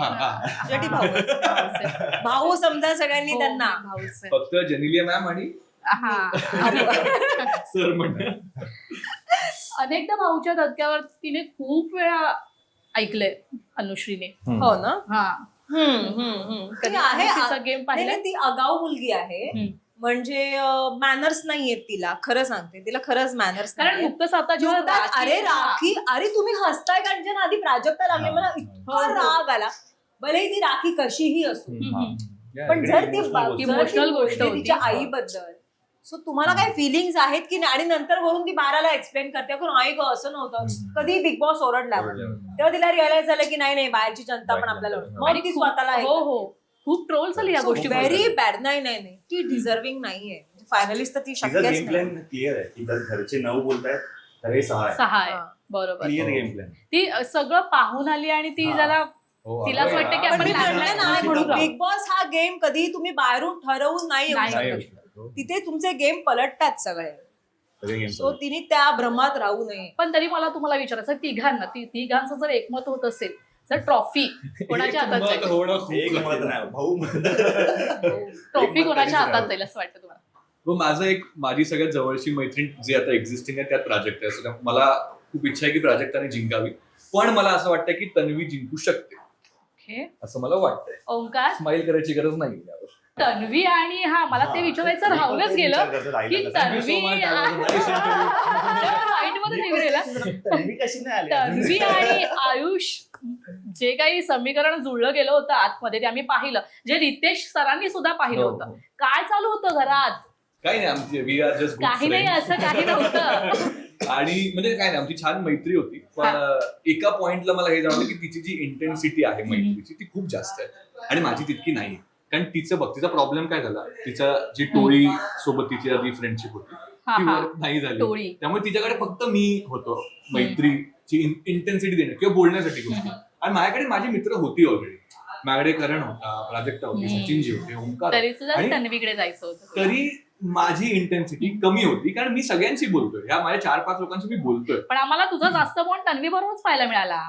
भाऊ समजा सगळ्यांनी त्यांना. फक्त जेनिलिया मॅम आणि सर म्हणतात. अनेकदा भाऊच्या धक्क्यावर तिने खूप वेळा ऐकलंय अनुश्रीने. हो ना. कधी आहे तिचा गेम पाहिला? ती आगाऊ मुलगी आहे. म्हणजे मॅनर्स नाहीयेत तिला. खरं सांगते, तिला खरंच मॅनर्स. कारण नुकतंच आता जेव्हा अरे राखी, अरे तुम्ही हसताय कारण आधी प्राजक्ता लागले, मला इतका राग आला. भले ती राखी कशीही असू, पण जर ती इमोशनल गोष्ट तिच्या आईबद्दल, सो तुम्हाला काही फिलिंग्स आहेत की नाही? आणि नंतर वरून ती 12ला एक्सप्लेन करते की नाही ग असं नव्हतं. कधी बिग बॉस ओरडला तेव्हा तिला रिअलाइज झालं की नाही बाहेरची जनता पण आपल्याला. मग ती स्वतःला खूप ट्रोल झाली या गोष्टी. Very bad. नाही ती डिझर्विंग नाहीये. फायनलिस्ट तर ती शक्यच नाही. गेम प्लॅन क्लिअर आहे की घरचे 9 बोलतायत तर हे 6 आहे. बरोबर. Clear game plan. ती सगळं पाहून आली आणि ती जरा तिलाच वाटतं की आपण बिग बॉस हा गेम कधी तुम्ही बाहेरून ठरवून नाही येऊ शकत. तिथे तुमचे गेम पलटतात सगळे. सगळे गेम सो तिने त्या भ्रमात राहू नये. पण तरी मला तुम्हाला विचारायचं तिघांना तिघांचं जर एकमत होत असेल तर ट्रॉफी कोणाच्या हातात एकमत जाईल? होणं खूप एक मत कठीण आहे. नाही भाऊ ट्रॉफी एकमत कोणाच्या कधीच हातात नाही. जाईल असं वाटतं तुम्हाला? माझी सगळ्यात जवळची मैत्रीण जी आता एक्झिस्टिंग आहे त्यात प्राजक्ता आहे. So मला खूप इच्छा आहे की प्राजक्ताने जिंकावी, पण मला असं वाटतं की तन्वी जिंकू शकते ओके. असं मला वाटतंय. ओंकार, स्माइल करायची गरज नाही यावर. तन्वी आणि हा मला ते विचारायचं राहूनच गेलं की तन्वी वाईट मध्ये निवडेल तन्वी कशी नाही आली तन्वी आणि आयुष जे काही समीकरण जुळलं गेलं होतं आतमध्ये ते आम्ही पाहिलं, जे रितेश सरांनी सुद्धा पाहिलं हो, होतं. हो. काय चालू होतं घरात? काही नाही, आमची वी आर जस्ट काही नाही, असं काही नव्हतं. आणि म्हणजे काय नाही, आमची छान मैत्री होती, पण एका पॉइंटला मला हे जाणवलं की तिची जी इंटेन्सिटी आहे मैत्रीची ती खूप जास्त आहे आणि माझी तितकी नाही. कारण तिचा प्रॉब्लेम काय झाला, तिचा जी टोळी सोबत तिची आधी फ्रेंडशिप होती हा, ती हा. वर्क नाही झाली, टोळी. त्यामुळे तिच्याकडे फक्त मी होतो मैत्रीची इंटेन्सिटी देणं किंवा बोलण्यासाठी गोष्टी. आणि माझ्याकडे माझी मित्र होती ऑलरेडी. माझ्याकडे करण होता, प्राजक्ता होती, सचिनजी होते, ओंकार, तरी तुझं आणि तन्वीकडे जायचं होतं. तरी माझी इंटेन्सिटी कमी होती कारण मी सगळ्यांशी बोलतोय, ह्या माझ्या 4-5 लोकांशी मी बोलतोय. पण आम्हाला तुझा जास्त बॉन्ड तन्वी बरोबरच पाहायला मिळाला.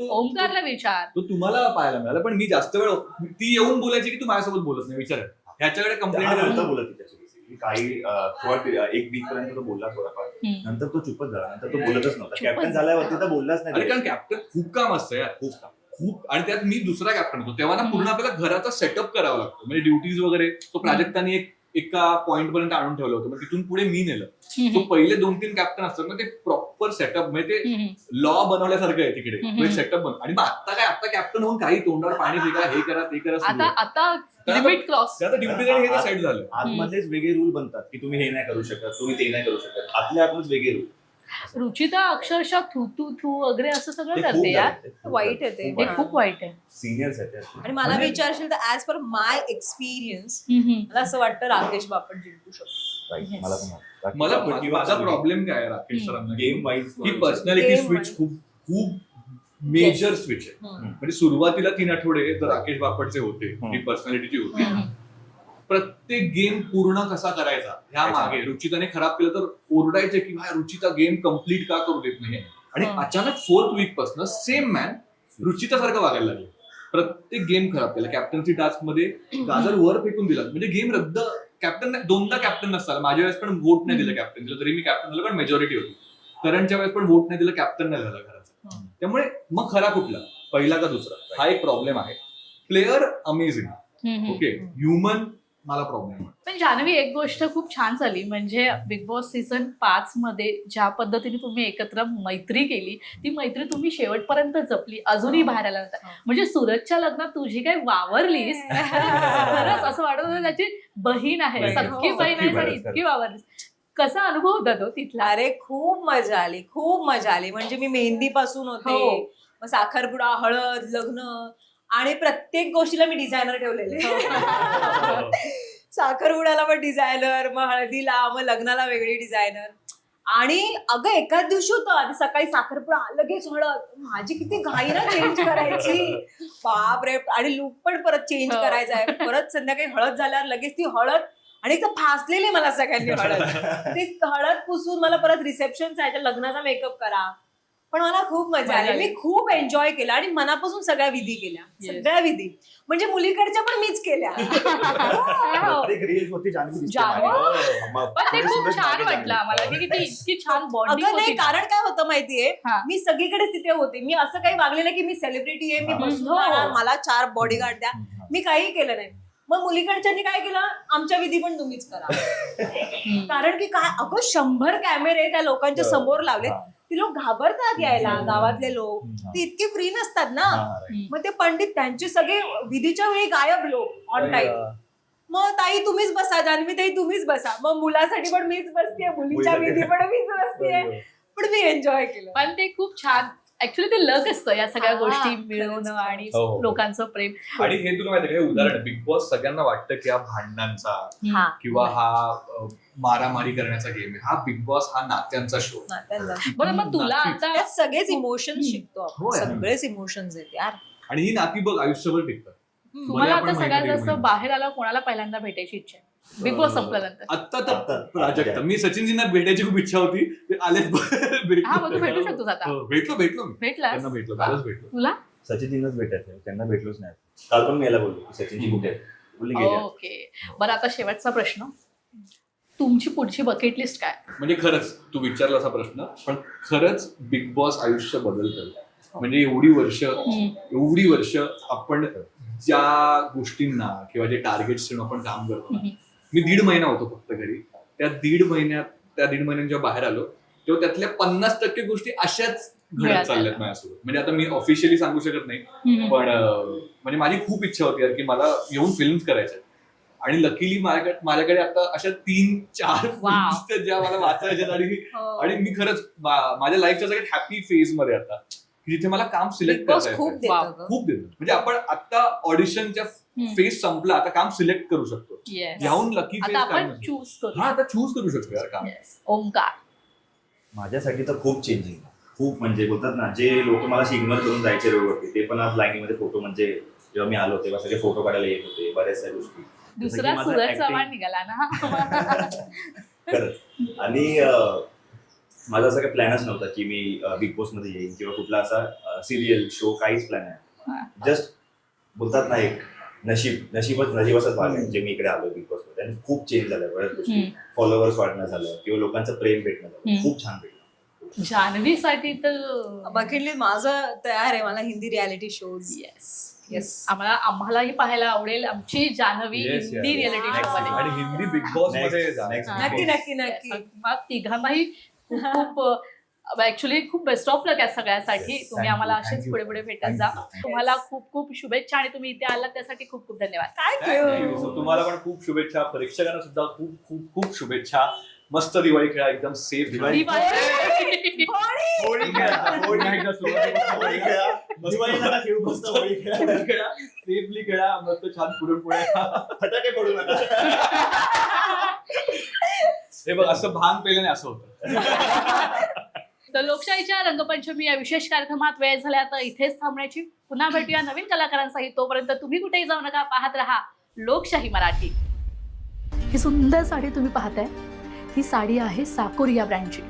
ओंकारला विचार. तो तुम्हाला पाहायला मिळाला, पण मी जास्त वेळ ती येऊन बोलायची की तू माझ्यासोबत बोलत नाही, विचार ह्याच्याकडे कंप्लेंट नव्हता बोलत तिच्याशी. काही थोडा एक वीक पर्यंत तो बोलला थोडाफार, नंतर तो चुपच झाला, नंतर तो बोलतच नव्हता. कॅप्टन झाल्यावरती तर बोललाच अरे नाही. कारण कॅप्टन खूप काम असतं यार, खूप काम, खूप. आणि त्यात मी दुसरा कॅप्टन होतो तेव्हा ना पूर्ण आपल्याला घराचा सेटअप करावा लागतो, म्हणजे ड्युटीज वगैरे. तो प्राजक्तानी एका पॉइंट पर्यंत आणून ठेवलं होतं, मग तिथून पुढे मी नेलं. तो पहिले 2-3 कॅप्टन असतात ना, ते प्रॉपर सेटअप, म्हणजे ते लॉ बनवल्यासारखं आहे तिकडे, तो सेटअप बन. आणि मग आता कॅप्टन होऊन काही तोंडावर पाणी फेका, हे करा ते करा सुरू आहे. आता लिमिट क्रॉस. आता ड्युटी हे सेट झालं. आतमधलेच वेगळे रूल बनतात की तुम्ही हे नाही करू शकत, तुम्ही ते नाही करू शकत. आतल्या आतच वेगळे रूल. रुचिता अक्षरशः थू वगैरे असं सगळं ते करते खूप यार. झालं. वाईट आहे ते. हे खूप वाईट आहे. सिनियर्स आहेत ते. आणि मला विचारशील तर ऍज पर माय एक्सपिरियन्स मला असं वाटतं राकेश बापट जिंकू शकतो. Right. मला पण वाटतं. मला बाकी माझा प्रॉब्लेम काय आहे राकेश सरांना, गेम वाईज ही पर्सनॅलिटी Game स्विच wise. खूप मेजर Yes. स्विच आहे. हम्म. म्हणजे सुरुवातीला 3 आठवडे तर राकेश बापटचे होते, ही पर्सनॅलिटीची होती. प्रत्येक गेम पूर्ण कसा करायचा ह्या मागे रुचिताने खराब केलं तर ओरडायचे की भाई रुचिता गेम कम्प्लीट का करू देत नाहीये. आणि अचानक 4th वीक पासून सेम मॅन रुचिता सारखं वागायला लागले. प्रत्येक गेम खराब केला. कॅप्टन्सी टास्क मध्ये गाजर वर फेकून दिला, म्हणजे गेम रद्द. कॅप्टन 2दा कॅप्टन नसताना माझ्या वेळेस पण वोट नाही दिलं कॅप्टन दिलं, तरी मी कॅप्टन झालो कारण मेजॉरिटी होती. करणच्या वेळेस पण वोट नाही दिलं, कॅप्टन नाही झाला घराचा. त्यामुळे मग खरा कुठला, पहिला का दुसरा, हा एक प्रॉब्लेम आहे. प्लेअर अमेझिंग, ओके, ह्युमन मला प्रॉब्लेम आहे. पण जान्हवी, एक गोष्ट खूप छान झाली, म्हणजे बिग बॉस सीझन 5 मध्ये ज्या पद्धतीने तुम्ही एकत्र मैत्री केली, ती मैत्री तुम्ही शेवटपर्यंत जपली, अजूनही बाहेर आल्यानंतर. म्हणजे सूरजच्या लग्नात तुझी काय वावरलीस, खरंच असं वाटत होतं त्याची बहीण आहे, बहीण. सख्खी बहीण आहे आणि इतकी वावरलीस. कसा अनुभव होता तो तिथला? अरे खूप मजा आली, खूप मजा आली. म्हणजे मी मेहंदी पासून होते, हो. मग साखरपुडा, हळद, लग्न, आणि प्रत्येक गोष्टीला मी डिझायनर ठेवलेले. साखरपुड्याला पण डिझायनर, मग हळदीला, मग लग्नाला वेगळी डिझायनर. आणि अगं एकाच दिवशी होतं, आधी सकाळी साखरपुडा, लगेच हळद. माझी किती घाई ना चेंज करायची, बाप रे. आणि लुक पण परत चेंज करायचा आहे. परत संध्याकाळी हळद झाल्यावर लगेच ती हळद, आणि एक तर फासलेली मला सगळ्यांनी हळद. ते हळद पुसून मला परत रिसेप्शन जायचं, लग्नाचा मेकअप करा. पण मला खूप मजा आली, मी खूप एन्जॉय केला आणि मनापासून सगळ्या विधी केल्या, सगळ्या विधी. म्हणजे मुलीकडच्या पण मीच केल्या. प्रत्येक रील्स वरती जान्हवी दिसते जान्हवी. मागे. मग पण ते पुढे खूप सूरज छान मागे वाटलं जान्हवी. आम्हाला की किती इतकी छान बॉन्डिंग अगं नाही, होती. कारण काय होतं माहितीये, हा. मी सगळीकडे तिथे होते. मी असं काही वागले नाही की मी सेलिब्रिटी आहे, मी हा. बसून हो. राहणार, मला 4 बॉडीगार्ड द्या. मी काही केलं नाही. मग मुलीकडच्यांनी काय केलं, आमच्या विधी पण तुम्हीच करा. कारण की काय, अगं 100 कॅमेरे त्या लोकांच्या समोर लावले. ती लोक घाबरतात यायला, गावातले लोक ते इतके फ्री नसतात ना. मग ते पंडित त्यांचे सगळे विधीच्या वेळी गायब लोक ऑन टाइम. मग ताई तुम्हीच बसा, जान्हवी ताई तुम्हीच बसा. मग मुलासाठी पण मीच बसतेय, मुलीच्या विधी पण मीच बसतेय. पण मी एन्जॉय केलं. पण ते खूप छान, ऍक्च्युली ते लक असतं या सगळ्या हा, गोष्टी खरंच. मिळवणं आणि हो, हो. लोकांचं प्रेम. आणि हे तुला माहिती आहे उदाहरण, बिग बॉस सगळ्यांना वाटतं की हा भांडणांचा हा. किंवा हा मारामारी करण्याचा गेम आहे. हा बिग बॉस हा नात्यांचा शो. बरं, मग तुला आता त्यात सगळेच इमोशन्स शिकतो आपण. हो यार. सगळेच इमोशन्स आहेत यार. आणि ही नाती बघ आयुष्यभर टिकतात. तुम्हाला आपण आता सगळ्यात महिना, जास्त महिना. बाहेर आला कोणाला पहिल्यांदा भेटायची इच्छा आहे? बिग बॉस संपल्यानंतर? आत्ता तर आत्ता. प्राजक्ता. मी सचिनजींना भेटायची खूप इच्छा होती, ते आलेच. हा, मग तू भेटू शकतोस आता. भेटलो मी भेटलास? त्यांना भेटलो, कालच भेटलो. तुला सचिनजींनाच भेटायचं, त्यांना भेटलोच नाही. काल पण मी याला बोललो की सचिनजी कुठे आहेत, बोलले गेले. ओके. बरं, आता शेवटचा प्रश्न, तुमची पुढची बकेट लिस्ट काय? म्हणजे खरंच तू विचारला असा प्रश्न, पण खरंच बिग बॉस आयुष्य बदलतं. म्हणजे एवढी वर्ष आपण ज्या गोष्टींना किंवा जे टार्गेट्स आपण काम करतो ना, मी 1.5 महिना होतो फक्त घरी. त्या 1.5 महिन्यात जेव्हा बाहेर आलो तेव्हा त्यातल्या 50% गोष्टी अशाच घडत चालल्यात माझ्यासोबत. म्हणजे आता मी ऑफिशियली सांगू शकत नाही, पण म्हणजे माझी खूप इच्छा होती यार की मला येऊन फिल्म करायच्या. आणि लकीली माझ्याकडे आता अशा 3-4 फिल्म्स ज्या मला वाचायच्यात. आणि मी खरंच माझ्या लाईफच्या सगळ्यात हॅपी फेज मध्ये आता, जिथे मला काम सिलेक्ट करता येतं. खूप देतं. म्हणजे आपण आता ऑडिशनच्या फेज संपला, आता काम सिलेक्ट करू शकतो. ह्याहून लकी फेज काय आपण चूज करू. आता चूज करू शकतो यार काम. ओंकार, माझ्यासाठी तर खूप चेंजिंग, खूप म्हणजे बोलतात ना, जे लोक मला इग्नोर करून जायचे रोडवरती, ते पण आज लाईनीमध्ये फोटो, म्हणजे जेव्हा मी आलो तेव्हा सगळे फोटो काढायला येत होते, बऱ्याचशा गोष्टी. दुसरा सूरज चव्हाण निघाला ना. खरंच. आणि माझा असा काही प्लॅनच नव्हता की मी बिग बॉस मध्ये येईन किंवा कुठला असा सिरियल शो, काहीच प्लॅन आहे. जस्ट बोलतात ना, एक नशीबच भाग आहे जे मी इकडे आलो बिग बॉस मध्ये. आणि खूप चेंज झालं, बऱ्याच गोष्टी, फॉलोअर्स वाढणं झालं किंवा लोकांचं प्रेम भेटणं झालं, खूप छान भेटलं. जान्हवीसाठी तर बकेट लिस्ट माझं तयार आहे. मला हिंदी रियालिटी शोज येस आम्हालाही पाहायला आवडेल आमची जान्हवी हिंदी रियालिटी शो मध्ये. आणि हिंदी बिग बॉस मध्ये नक्की. मग तिघांनाही खूप ऍक्च्युली खूप बेस्ट ऑफ लक आहे सगळ्यासाठी. तुम्ही आम्हाला असेच पुढे पुढे भेटत जा. तुम्हाला खूप खूप शुभेच्छा आणि तुम्ही इथे आलात त्यासाठी खूप खूप धन्यवाद. थँक्यू. तुम्हाला पण खूप शुभेच्छा, प्रेक्षकांना सुद्धा खूप खूप खूप शुभेच्छा. मस्त दिवाळी खेळा, एकदम सेफ दिवाळी. होळी खेळा, सेफली खेळा, मस्त छान पुरणपोळ्या, फटाके फोडू नका. हे बघ, असं भांग पेल्याने असं होतं. तर लोकशाहीच्या रंगपंचमी या विशेष कार्यक्रमात वेळ झाल्या तर इथेच थांबण्याची. पुन्हा भेटूया नवीन कलाकारांसही. तोपर्यंत तुम्ही कुठेही जाऊ नका, पाहत रहा लोकशाही मराठी. ही सुंदर साडी तुम्ही पाहताय, ही साडी आहे साकोरी या ब्रँडची.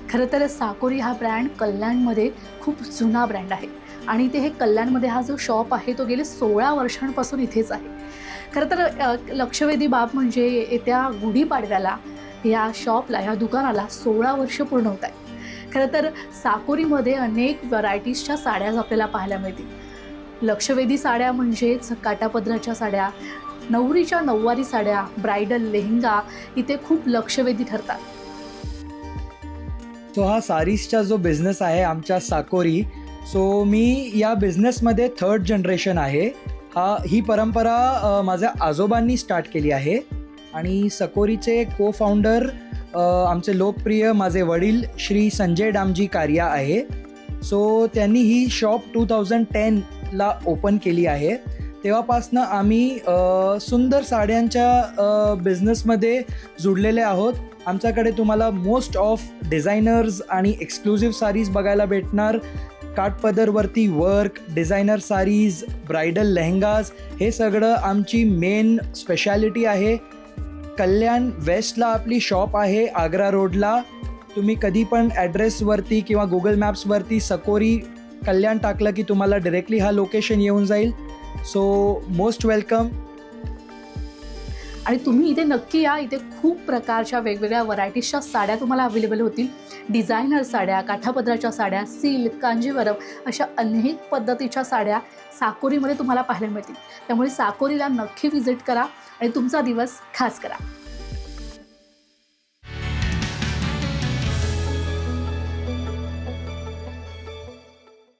खरं तर साकोरी हा ब्रँड कल्याणमध्ये खूप जुना ब्रँड आहे आणि इथे हे कल्याणमध्ये हा जो शॉप आहे तो गेले 16 वर्षांपासून इथेच आहे. खरं तर लक्षवेधी बाब म्हणजे येत्या गुढीपाडव्याला या शॉपला, या दुकानाला 16 वर्ष पूर्ण होत आहे. खरं तर साकोरीमध्ये अनेक व्हरायटीजच्या साड्या आपल्याला पाहायला मिळतील. लक्षवेधी साड्या म्हणजेच काटापदराच्या साड्या, नवरीच्या नऊवारी साड्या, ब्रायडल लेहंगा इथे खूप लक्षवेधी ठरतात. सो हा सारीजचा जो बिझनेस आहे आमच्या साकोरी, सो मी या बिझनेसमध्ये 3rd जनरेशन आहे. ही परंपरा माझ्या आजोबांनी स्टार्ट केली आहे आणि साकोरीचे को फाउंडर आमचे लोकप्रिय माझे वडील श्री संजय डामजी कारिया आहे. सो त्यांनी ही शॉप 2010ला ओपन केली आहे. तेव्हापासनं आम्ही सुंदर साड्यांच्या बिझनेसमध्ये जुडलेले आहोत. आमच्याकडे तुम्हाला मोस्ट ऑफ डिझायनर्स आणि एक्सक्लुझिव्ह साडीज बघायला भेटणार. काठपदरवरती वर्क, डिझायनर साडीज, ब्रायडल लेहंगाज, हे सगळं आमची मेन स्पेशालिटी आहे. कल्याण वेस्टला आपली शॉप आहे, आग्रा रोडला. तुम्ही कधी पण ॲड्रेसवरती किंवा गुगल मॅप्सवरती साकोरी कल्याण टाकलं की तुम्हाला डायरेक्टली हा लोकेशन येऊन जाईल. So most welcome. आणि तुम्ही इथे नक्की या. इथे खूप प्रकारच्या वेगवेगळ्या व्हरायटीजच्या साड्या तुम्हाला अवेलेबल होतील. डिझायनर साड्या, काठापदराच्या साड्या, सिल्क, कांजीवरम अशा अनेक पद्धतीच्या साड्या साकोरीमध्ये तुम्हाला पाहायला मिळतील. त्यामुळे साकोरीला नक्की व्हिजिट करा आणि तुमचा दिवस खास करा.